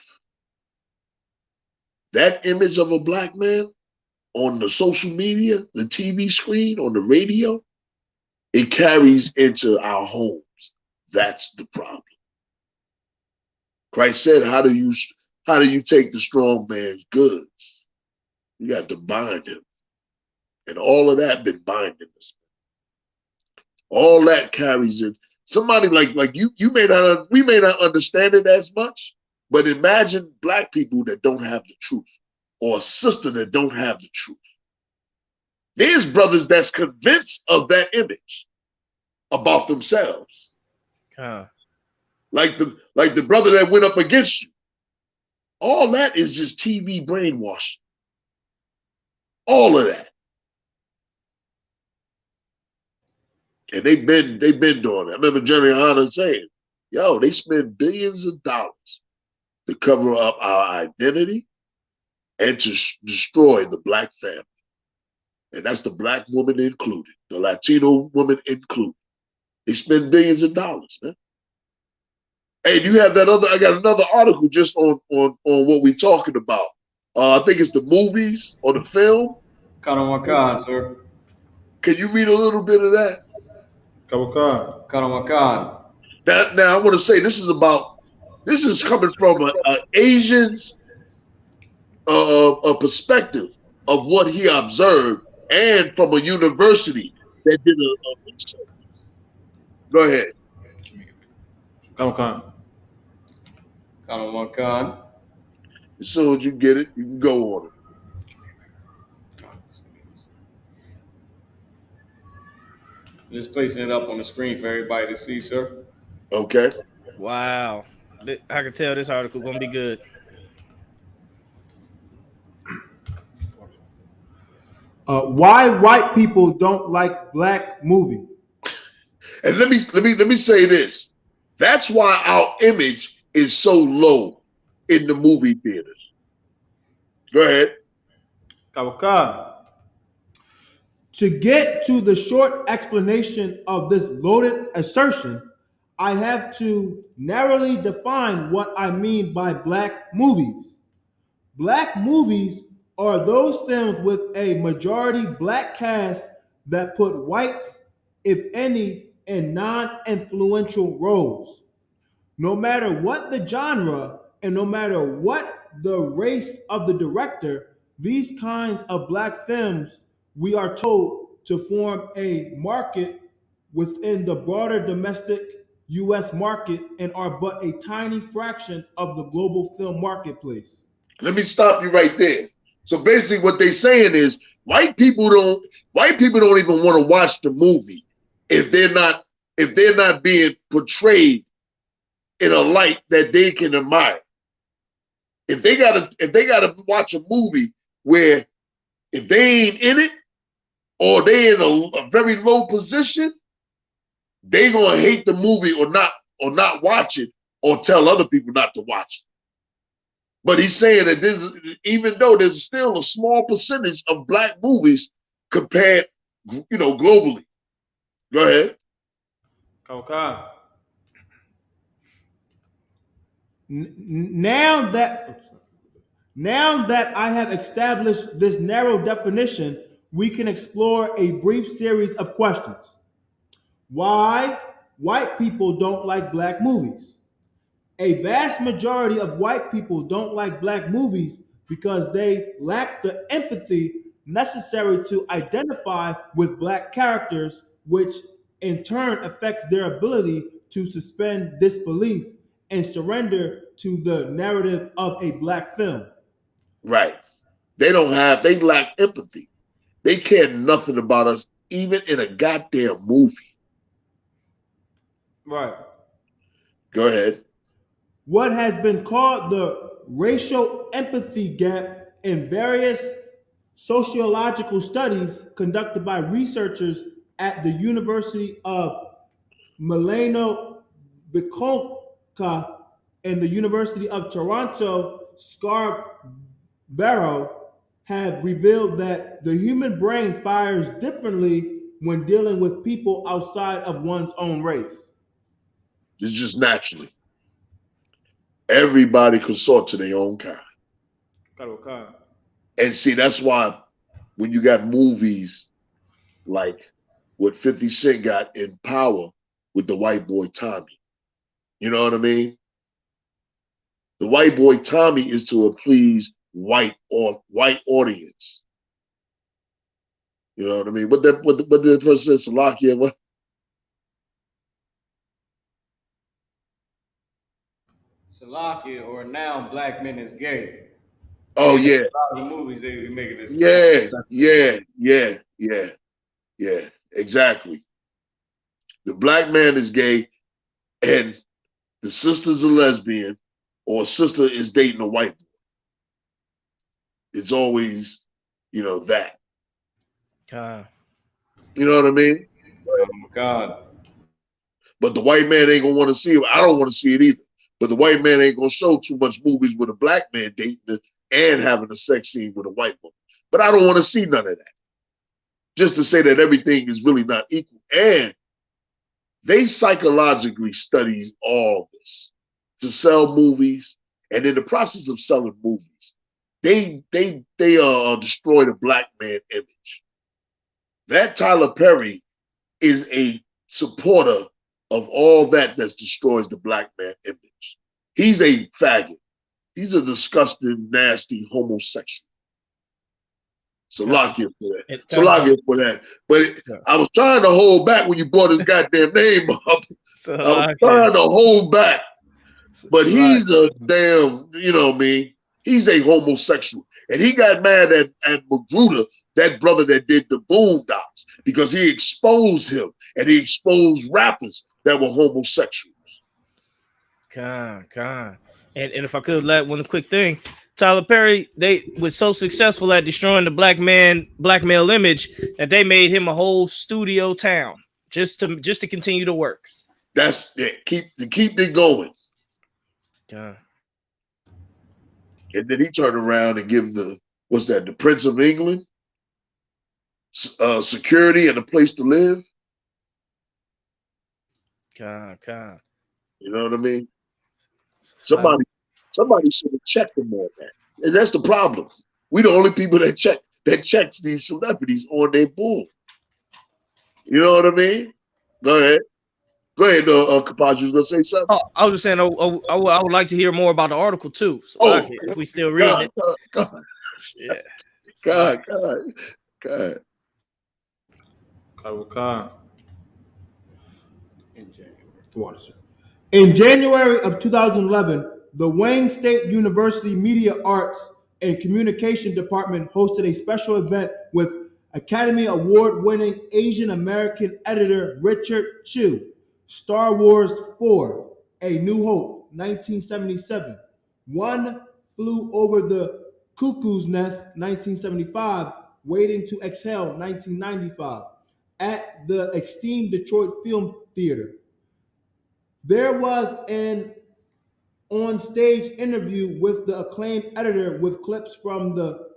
That image of a black man on the social media, the TV screen, on the radio, it carries into our homes. That's the problem. Christ said, how do you take the strong man's goods? You got to bind him. And all of that been binding us. All that carries it. Somebody like you we may not understand it as much, but imagine black people that don't have the truth, or a sister that don't have the truth. There's brothers that's convinced of that image about themselves. Like the brother that went up against you. All that is just TV brainwashing. All of that. And they've been doing it. I remember GEN.YAHANNA saying, yo, they spend billions of dollars to cover up our identity and to destroy the black family. And that's the black woman included, the Latino woman included. They spend billions of dollars, man. Hey, you have that I got another article just on what we're talking about. I think it's the movies or the film. Khan, sir. Can you read a little bit of that? Khan. Now I want to say this is coming from an Asian's a perspective of what he observed, and from a university that did a research. Go ahead. Khan. As soon as you get it, you can go on it. Just placing it up on the screen for everybody to see, sir. Okay. Wow. I can tell this article gonna be good. Why white people don't like black movie? And let me say this. That's why our image is so low in the movie theaters. Go ahead. To get to the short explanation of this loaded assertion, I have to narrowly define what I mean by black movies. Black movies are those films with a majority black cast that put whites, if any, in non-influential roles. No matter what the genre and no matter what the race of the director, these kinds of black films, we are told, to form a market within the broader domestic US market and are but a tiny fraction of the global film marketplace. Let me stop you right there. So basically what they're saying is white people don't even want to watch the movie if they're not being portrayed in a light that they can admire. If they gotta watch a movie where if they ain't in it or they in a very low position, they gonna hate the movie or not watch it or tell other people not to watch it. But he's saying that even though there's still a small percentage of black movies compared, globally. Go ahead. Okay. Now that I have established this narrow definition, we can explore a brief series of questions. Why white people don't like black movies? A vast majority of white people don't like black movies because they lack the empathy necessary to identify with black characters, which in turn affects their ability to suspend disbelief and surrender to the narrative of a black film. Right. They lack empathy. They care nothing about us, even in a goddamn movie. Right. Go ahead. What has been called the racial empathy gap in various sociological studies conducted by researchers at the University of Milano Bicocca and the University of Toronto Scarborough have revealed that the human brain fires differently when dealing with people outside of one's own race. It's just naturally. Everybody consort to their own kind. And see, that's why when you got movies like what 50 Cent got in Power with the white boy Tommy, you know what I mean? The white boy Tommy is to please white audience. You know what I mean? But the person said Salakia, what? Salakia, or now black men is gay. Oh And yeah. a lot of the movies they make it as Yeah, exactly. The black man is gay and the sister's a lesbian or a sister is dating a white boy. It's always, that. You know what I mean? God. But the white man ain't gonna want to see it. I don't want to see it either. But the white man ain't gonna show too much movies with a black man dating and having a sex scene with a white woman. But I don't want to see none of that. Just to say that everything is really not equal. And they psychologically study all this to sell movies. And in the process of selling movies, they destroy the black man image. That Tyler Perry is a supporter of all that destroys the black man image. He's a faggot. He's a disgusting, nasty homosexual. Salakia for that. Salakia for that. But I was trying to hold back when you brought his goddamn name up. I was trying to hold back. But he's a damn, he's a homosexual. And he got mad at Magruder, that brother that did the Boondocks, because he exposed him and he exposed rappers that were homosexuals. And if I could let one quick thing, Tyler Perry, they was so successful at destroying the black male image that they made him a whole studio town just to continue to work. That's it. Keep it going. And then he turned around and give the Prince of England security and a place to live. You know what I mean? Somebody should have checked them on that. And that's the problem. We the only people that checks these celebrities on their bull. You know what I mean? Go ahead. Kapaji, you was gonna say something? Oh, I was just saying, I would like to hear more about the article too. So if we still reading it. Yeah. God. In January of 2011, the Wayne State University Media Arts and Communication Department hosted a special event with Academy Award-winning Asian American editor Richard Chew. Star Wars 4, A New Hope, 1977. One Flew Over the Cuckoo's Nest, 1975. Waiting to Exhale, 1995. At the esteemed Detroit Film Theater. There was an on-stage interview with the acclaimed editor with clips from the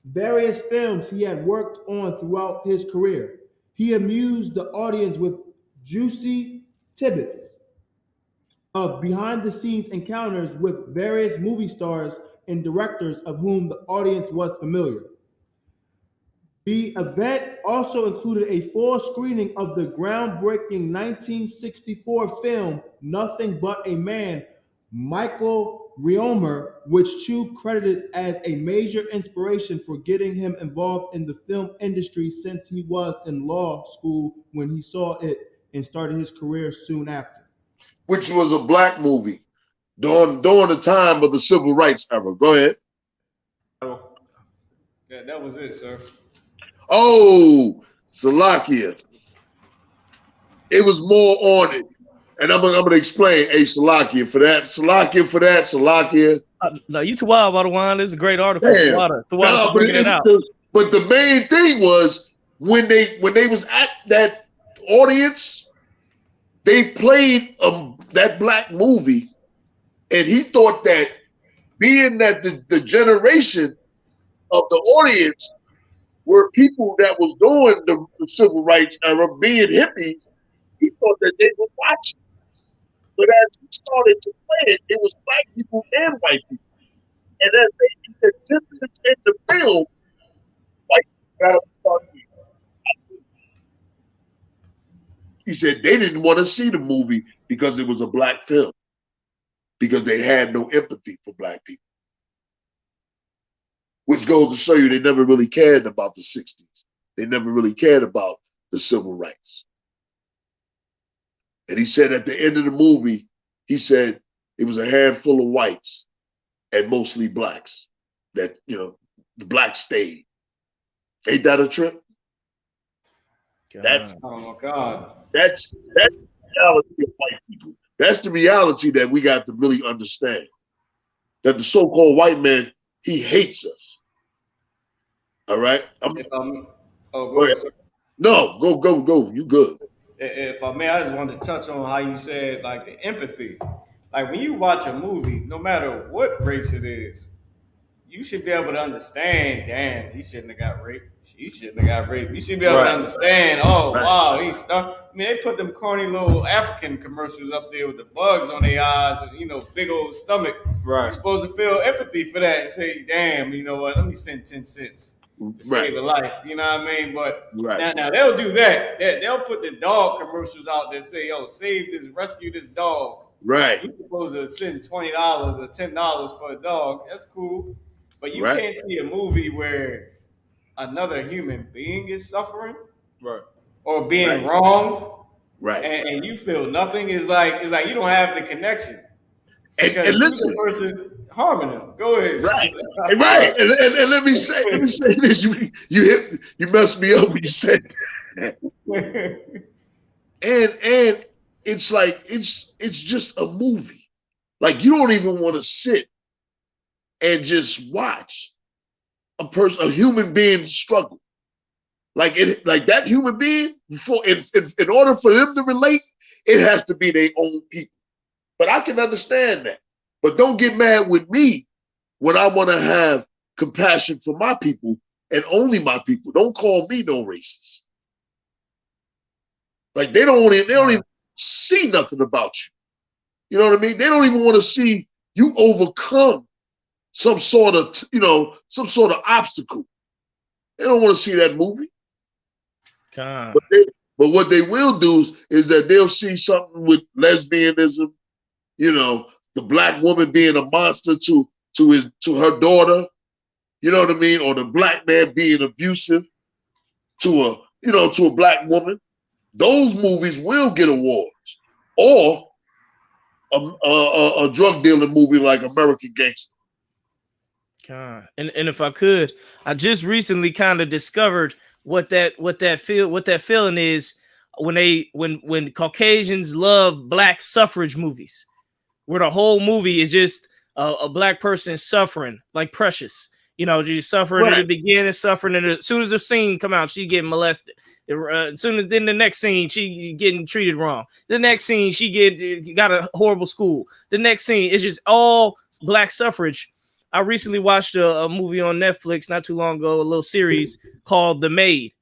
various films he had worked on throughout his career. He amused the audience with juicy tidbits of behind-the-scenes encounters with various movie stars and directors of whom the audience was familiar. The event also included a full screening of the groundbreaking 1964 film Nothing But a Man, Michael Riomer, which Chew credited as a major inspiration for getting him involved in the film industry since he was in law school when he saw it and started his career soon after. Which was a black movie during the time of the civil rights era. Go ahead. Yeah, that was it, sir. Oh, Salakia. It was more on it. And I'm gonna explain. Hey, Salakia for that. No, you too wild about the wine. This is a great article. Damn. For bringing it out. But the main thing was when they was at that audience, they played that black movie, and he thought that being that the generation of the audience were people that was doing the civil rights era, being hippies, he thought that they would watch it. But as he started to play it, it was black people and white people. And as they existed in the film, white people started. He said they didn't want to see the movie because it was a black film. because they had no empathy for black people. Which goes to show you they never really cared about the 60s. They never really cared about the civil rights. And he said at the end of the movie, he said it was a handful of whites and mostly blacks that, you know, the blacks stayed. Ain't that a trip? That's, oh God. That's the reality of white people. That's the reality that we got to really understand. That the so-called white man, he hates us. All right? Go ahead, sir. No, go. You good. If I may, I just wanted to touch on how you said like the empathy. Like when you watch a movie, no matter what race it is, you should be able to understand, damn, he shouldn't have got raped. She shouldn't have got raped. You should be able to understand, wow, he's stuck. I mean, they put them corny little African commercials up there with the bugs on their eyes and, you know, big old stomach. Right. You're supposed to feel empathy for that and say, damn, you know what, let me send 10 cents to save a life. You know what I mean? But now they'll do that. They'll put the dog commercials out that say, yo, rescue this dog. Right. You're supposed to send $20 or $10 for a dog. That's cool. But you can't see a movie where another human being is suffering, or being wronged, and you feel nothing. Is like you don't have the connection because you're the person harming them. Go ahead, right. And let me say this. You messed me up when you said that. and it's like it's just a movie. Like you don't even want to sit and just watch a human being struggle. Like that human being, in order for them to relate, it has to be their own people. But I can understand that. But don't get mad with me when I want to have compassion for my people and only my people. Don't call me no racist. Like they don't even see nothing about you. You know what I mean? They don't even want to see you overcome some sort of obstacle. They don't want to see that movie. But what they will do is that they'll see something with lesbianism, you know, the black woman being a monster to her daughter, you know what I mean, or the black man being abusive to a black woman. Those movies will get awards, or a drug dealing movie like American Gangster. And if I could, I just recently kind of discovered what that feeling is when Caucasians love black suffrage movies, where the whole movie is just a black person suffering, like Precious. You know, she's suffering at the beginning, suffering, and as soon as the scene come out, she getting molested. As soon as then the next scene, she getting treated wrong. The next scene, she got a horrible school. The next scene, it's just all black suffrage. I recently watched a movie on Netflix not too long ago, a little series called The Maid,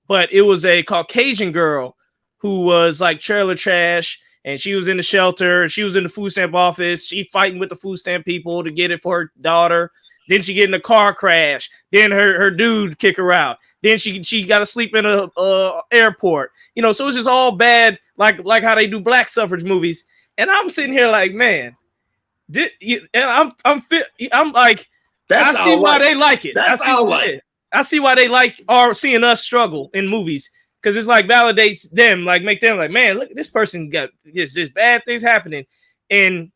but it was a Caucasian girl who was like trailer trash, and she was in the shelter, she was in the food stamp office, she fighting with the food stamp people to get it for her daughter. Then she get in a car crash. Then her dude kick her out. Then she got to sleep in a airport. You know, so it's just all bad, like how they do black suffrage movies. And I'm sitting here like, man, I'm like, I see why they like it. I see why they like seeing us struggle in movies, because it's like validates them, like make them like, man, look, this person got just bad things happening, and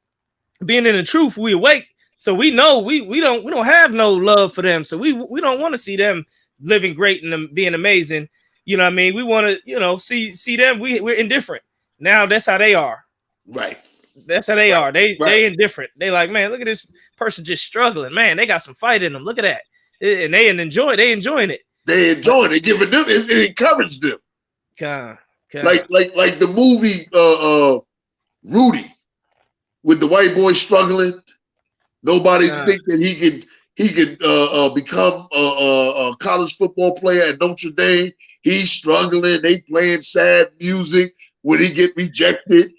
being in the truth, we awake. So we know we don't have no love for them. So we don't want to see them living great and being amazing. You know what I mean? We want to, you know, see them. We're indifferent. Now that's how they are. Right. That's how they are. They indifferent. They like, man, look at this person just struggling. Man, they got some fight in them. Look at that. And they enjoying it. They enjoying it, giving them it encouraged them. Like the movie Rudy, with the white boy struggling. Nobody think that he could become a college football player at Notre Dame. He's struggling. They playing sad music when he get rejected.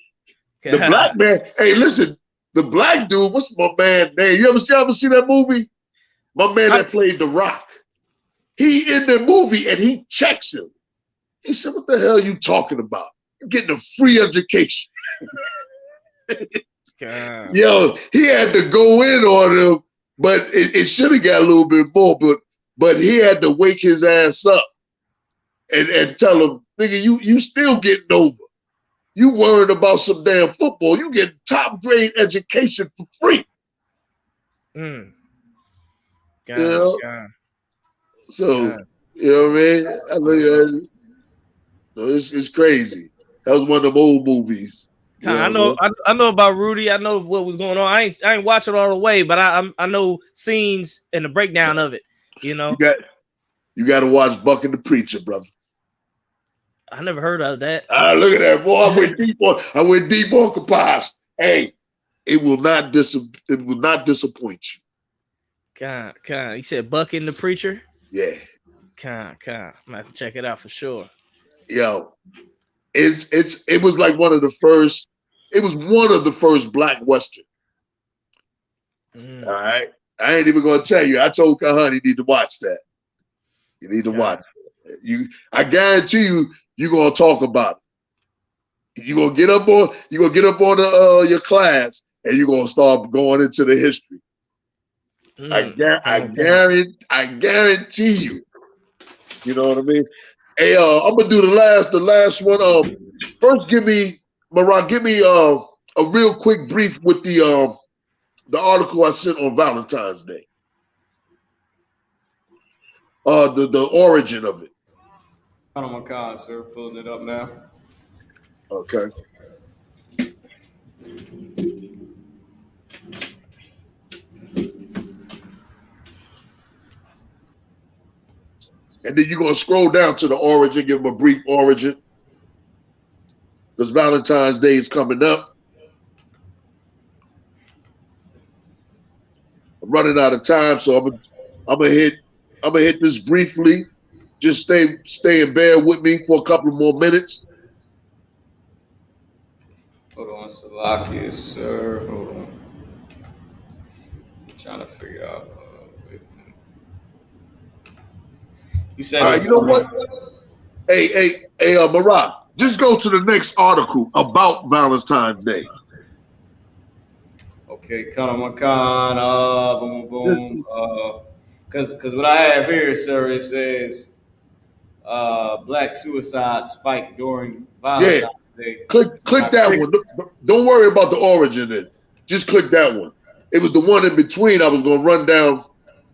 The black man, hey, listen, the black dude, what's my man name? You ever see that movie? My man that played The Rock. He in the movie and he checks him. He said, "What the hell are you talking about? You're getting a free education." God. Yo, he had to go in on him, but it should have got a little bit more, but he had to wake his ass up and tell him, nigga, you still getting over. You worried about some damn football. You get top grade education for free. God, You know? God. So, God. you know what I mean? So it's crazy. That was one of them old movies. You I know know, what I know about Rudy. I know what was going on. I ain't watch it all the way, but I know scenes and the breakdown of it. You know, you got to watch Buck and the Preacher, brother. I never heard of that. Look at that, boy. I went deep on Capas. Hey, it will not disappoint you. God. You said Buck and the Preacher? Yeah. God. I'm gonna have to check it out for sure. Yo, it was like one of the first. It was one of the first black western. All right. I ain't even gonna tell you. I told Kahan you need to watch that. You need to watch it. I guarantee you're gonna talk about it. You're gonna get up on the, your class and you're gonna start going into the history. I guarantee you. You know what I mean? Hey, I'm gonna do the last one. First, give me a real quick brief with the article I sent on Valentine's Day. The origin of it. Oh my God, sir, pulling it up now. Okay. And then you're gonna scroll down to the origin, give them a brief origin. Because Valentine's Day is coming up. I'm running out of time, so I'm gonna hit this briefly. Just stay and bear with me for a couple more minutes. Hold on, Salakia, sir. Hold on. I'm trying to figure out. You said All right, you know what? Hey, Marat, just go to the next article about Valentine's Day. Okay, Makan, boom. Because what I have here, sir, it says black suicide spike during Valentine's Day. Click that one. Don't worry about the origin in it. Just click that one. It was the one in between. I was gonna run down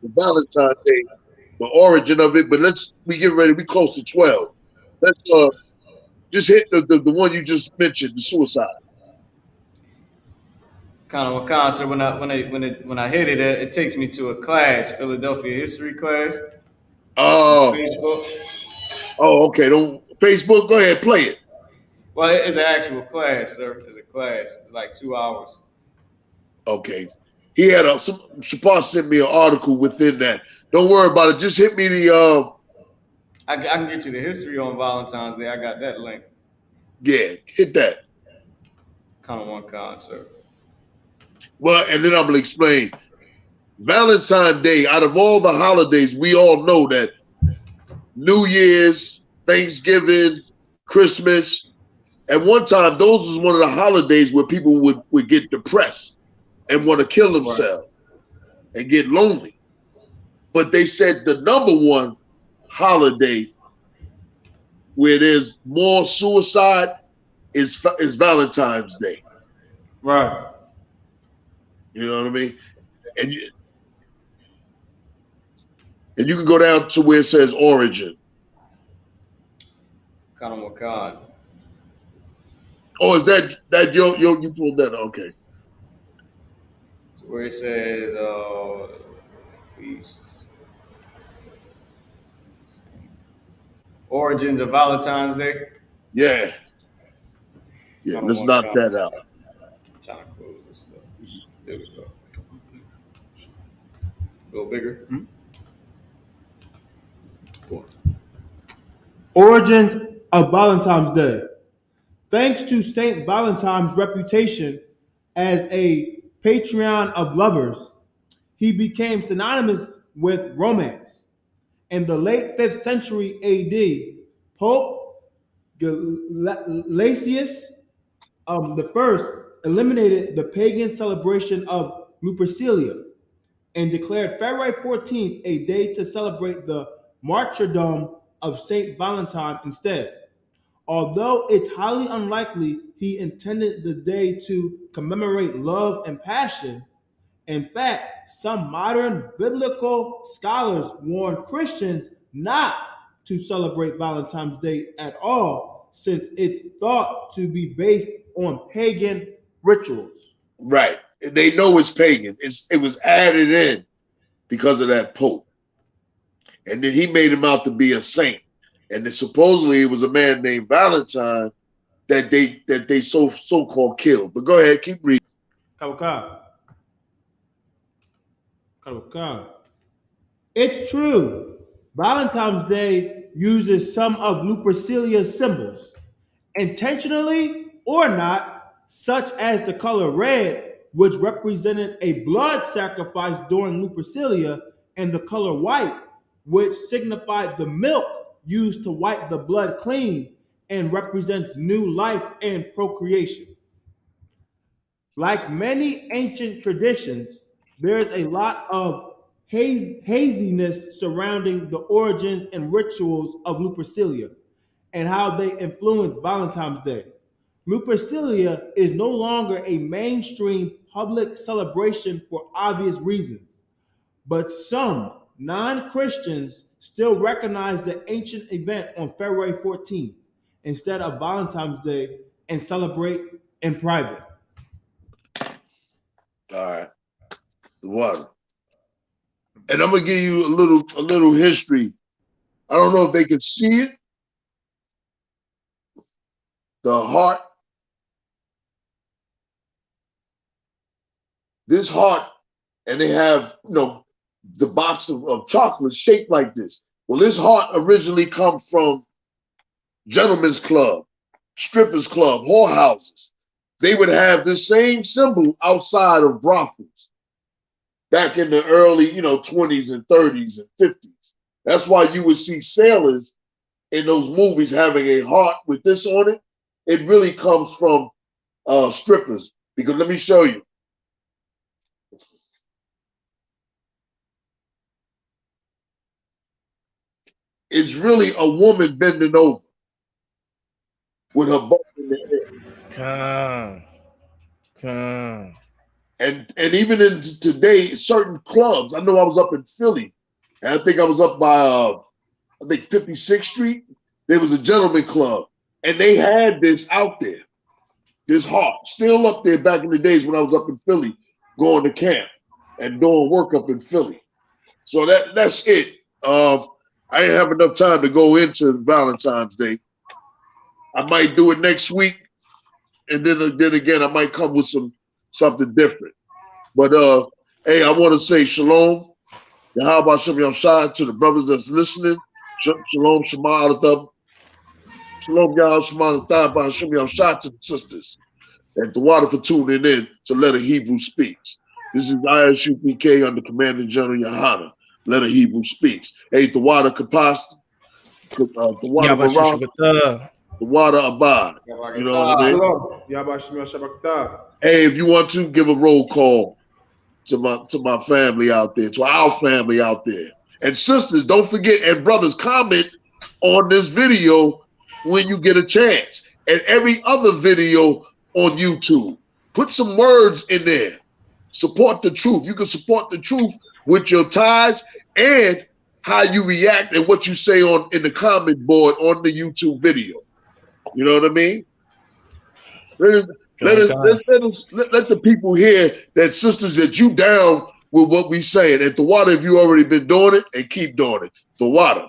the Valentine's Day, the origin of it, but we get ready. We close to 12. Let's just hit the one you just mentioned, the suicide. Makan, sir, when I hit it, it takes me to a class, Philadelphia history class. Facebook. Oh, okay. Don't Facebook. Go ahead, play it. Well, it's an actual class, sir. It's a class. It's like 2 hours. Okay. He had Shapar sent me an article within that. Don't worry about it. Just hit me the. I can get you the history on Valentine's Day. I got that link. Yeah, hit that. Makan, sir. Well, and then I'm gonna explain. Valentine's Day, out of all the holidays, we all know that New Year's, Thanksgiving, Christmas, at one time, those was one of the holidays where people would get depressed and want to kill themselves and get lonely. But they said the number one holiday where there's more suicide is Valentine's Day. Right. You know what I mean? And you can go down to where it says origin. Makan. Oh, is that you pulled that? Okay. So where it says feast. Origins of Valentine's Day. Yeah. Yeah, let's knock that out. I'm trying to close this stuff. There we go. A little bigger. Origins of Valentine's Day. Thanks to Saint Valentine's reputation as a patron of lovers, he became synonymous with romance. In the late 5th century AD, Pope Gelasius I eliminated the pagan celebration of Lupercalia and declared February 14th a day to celebrate the martyrdom of Saint Valentine instead. Although it's highly unlikely he intended the day to commemorate love and passion, in fact, some modern biblical scholars warn Christians not to celebrate Valentine's Day at all, since it's thought to be based on pagan rituals. Right. They know it's pagan. It was added in because of that Pope. And then he made him out to be a saint. And then supposedly it was a man named Valentine that they so-called killed. But go ahead, keep reading. It's true. Valentine's Day uses some of Lupercilia's symbols, intentionally or not, such as the color red, which represented a blood sacrifice during Lupercilia, and the color white, which signified the milk used to wipe the blood clean and represents new life and procreation. Like many ancient traditions, there's a lot of haziness surrounding the origins and rituals of Lupercilia and how they influence Valentine's Day. Lupercilia is no longer a mainstream public celebration for obvious reasons, but some non-Christians still recognize the ancient event on February 14th instead of Valentine's Day and celebrate in private. All right. The water. And I'm gonna give you a little history. I don't know if they can see it. The heart. This heart, and they have, the box of chocolate shaped like this. Well, this heart originally come from gentlemen's club, strippers club, whorehouses. They would have this same symbol outside of brothels back in the early, 20s and 30s and 50s. That's why you would see sailors in those movies having a heart with this on it. It really comes from strippers, because let me show you. It's really a woman bending over with her butt in the air. And even in today, certain clubs, I know I was up in Philly, and I think I was up by, 56th Street. There was a gentleman club, and they had this out there, this heart, still up there back in the days when I was up in Philly, going to camp and doing work up in Philly. So that's it. I didn't have enough time to go into Valentine's Day. I might do it next week, and then again, I might come with something different. But hey, I want to say shalom. Yahweh Shem Yahshua to the brothers that's listening. Shalom, Shema Alatab. Shalom, Yahweh Shema Alatab, Shem Yahshua to the sisters. And the water for tuning in to Let a Hebrew Speaks. This is I.S.U.P.K under Commanding General Yahanna. Let a Hebrew Speaks. Hey, the water capacity. The water Barah. The water Abad. You know what I mean? Hey, if you want to, give a roll call to my family out there, to our family out there. And sisters, don't forget, and brothers, comment on this video when you get a chance. And every other video on YouTube. Put some words in there. Support the truth. You can support the truth with your ties and how you react and what you say in the comment board on the YouTube video. You know what I mean? Let the people hear that, sisters, that you down with what we saying. At the water, if you already been doing it, and keep doing it. The water.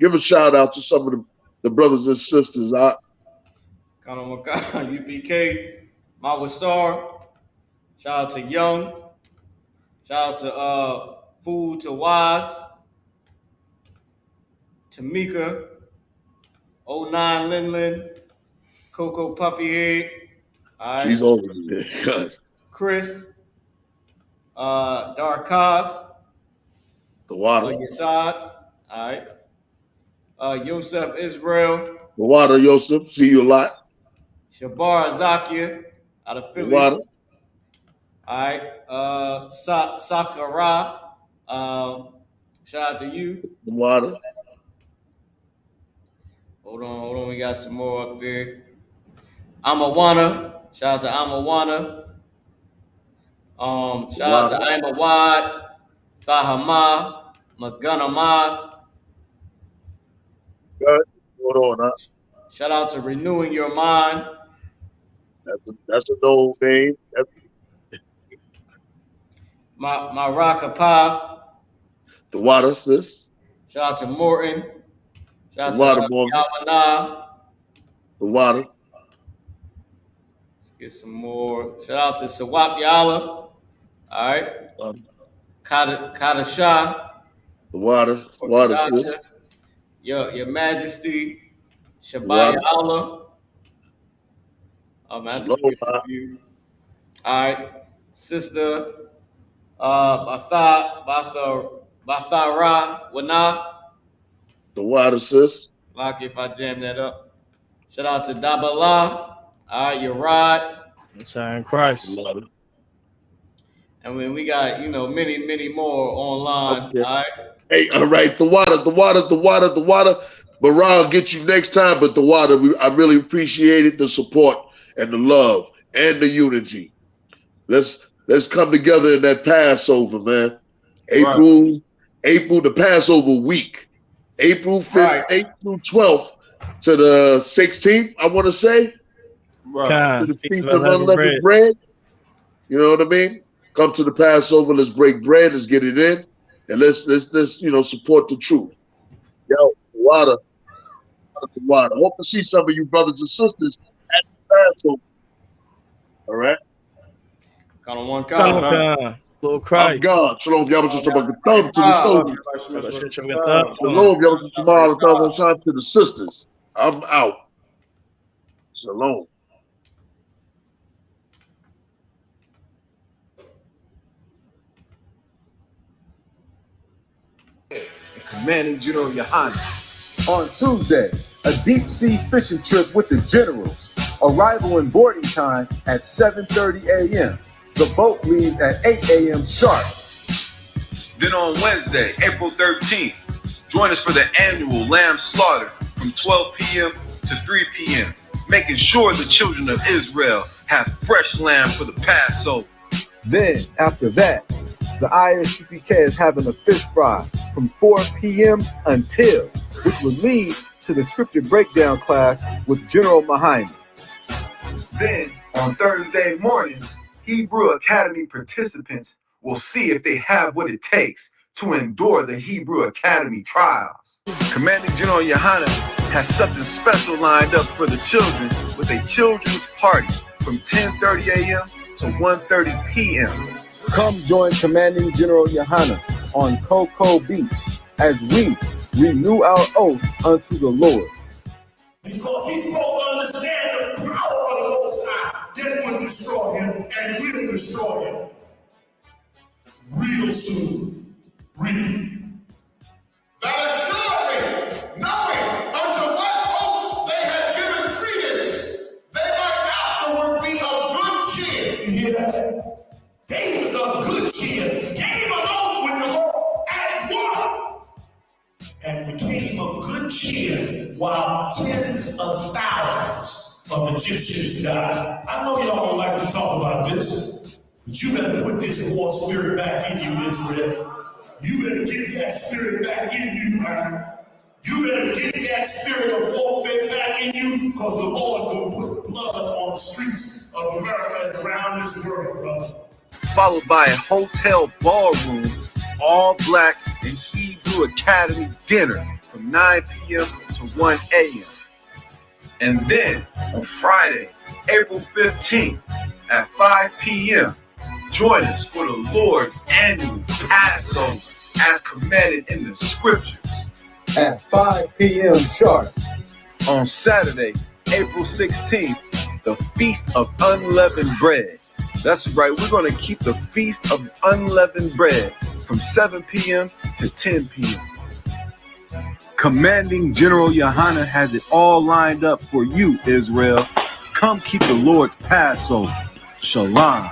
Give a shout out to some of the brothers and sisters. UPK, Mawasar, shout out to Young, shout out to Food to Wise, Tamika, 09 Lin, Coco Puffy Head, all right. She's over there. Chris, Dark Cos, the water, your sides, all right. Yosef Israel, the water, Yosef, see you a lot. Shabar Zakia out of The Philly. water. All right. Sakara. Shout out to you. The water. Hold on. We got some more up there. Amawana. Shout out to Amawana. The Shout out to water. Imawad, Thahama, Magunamath. Good. Hold on, huh? Shout out to Renewing Your Mind. That's an old name. My Rakapath. The water, sis. Shout out to Morton. The Shout water, out to Morgan. Yawana. The water. Let's get some more. Shout out to Sawap Yala. All right. Kadasha. The water. Water, sis. Your Majesty. The water. Shabayala. I just get a few. All right. Sister Bathara Wana. The water, sis. Lucky if I jam that up. Shout out to Dabala. All right, you're right. Sign Christ. And when we got, many more online. Okay. All right. Hey, all right. The water. But I'll get you next time. But the water, I really appreciated the support and the love and the unity. Let's come together in that Passover, man. April, the Passover week. April 5th, April 12th to the 16th, I want to say. To the Feast of Unleavened Bread. You know what I mean? Come to the Passover. Let's break bread. Let's get it in, and let's support the truth. Yo, water. I hope to see some of you brothers and sisters at the Passover. All right. Count on one count. Lord Christ. I'm God. Shalom, y'all. Just about to thumb to the soldiers. Shalom, y'all. Just tomorrow to the sisters. I'm out. Shalom. Commanding General Yahanna. On Tuesday, a deep sea fishing trip with the generals. Arrival and boarding time at 7:30 a.m. The boat leaves at 8 a.m. sharp. Then on Wednesday, April 13th, join us for the annual lamb slaughter from 12 p.m. to 3 p.m., making sure the children of Israel have fresh lamb for the Passover. Then, after that, the I.S.U.P.K is having a fish fry from 4 p.m. until, which will lead to the scripture breakdown class with General Mahina. Then, on Thursday morning, Hebrew Academy participants will see if they have what it takes to endure the Hebrew Academy trials. Commanding General Yahanna has something special lined up for the children with a children's party from 10:30 a.m. to 1:30 p.m. Come join Commanding General Yahanna on Cocoa Beach as we renew our oath unto the Lord. Because he's supposed to understand the power of the Most High that will destroy him and will destroy him real soon. Real. That assuredly, knowing unto what oaths they had given credence, they might afterward be of good cheer. You hear that? They was of good cheer, came along with the Lord as one, and became of good cheer while tens of thousands of Egyptians died. I know y'all don't like to talk about this, but you better put this war spirit back in you, Israel. You better get that spirit back in you, man. You better get that spirit of warfare back in you, because the Lord will put blood on the streets of America and around this world, brother. Followed by a hotel ballroom, all black and Hebrew Academy dinner from 9 p.m. to 1 a.m. And then on Friday, April 15th at 5 p.m., join us for the Lord's annual Passover as commanded in the scriptures. At 5 p.m. sharp. On Saturday, April 16th, the Feast of Unleavened Bread. That's right, we're going to keep the Feast of Unleavened Bread from 7 p.m. to 10 p.m. Commanding General Yahanna has it all lined up for you, Israel. Come keep the Lord's Passover. Shalom.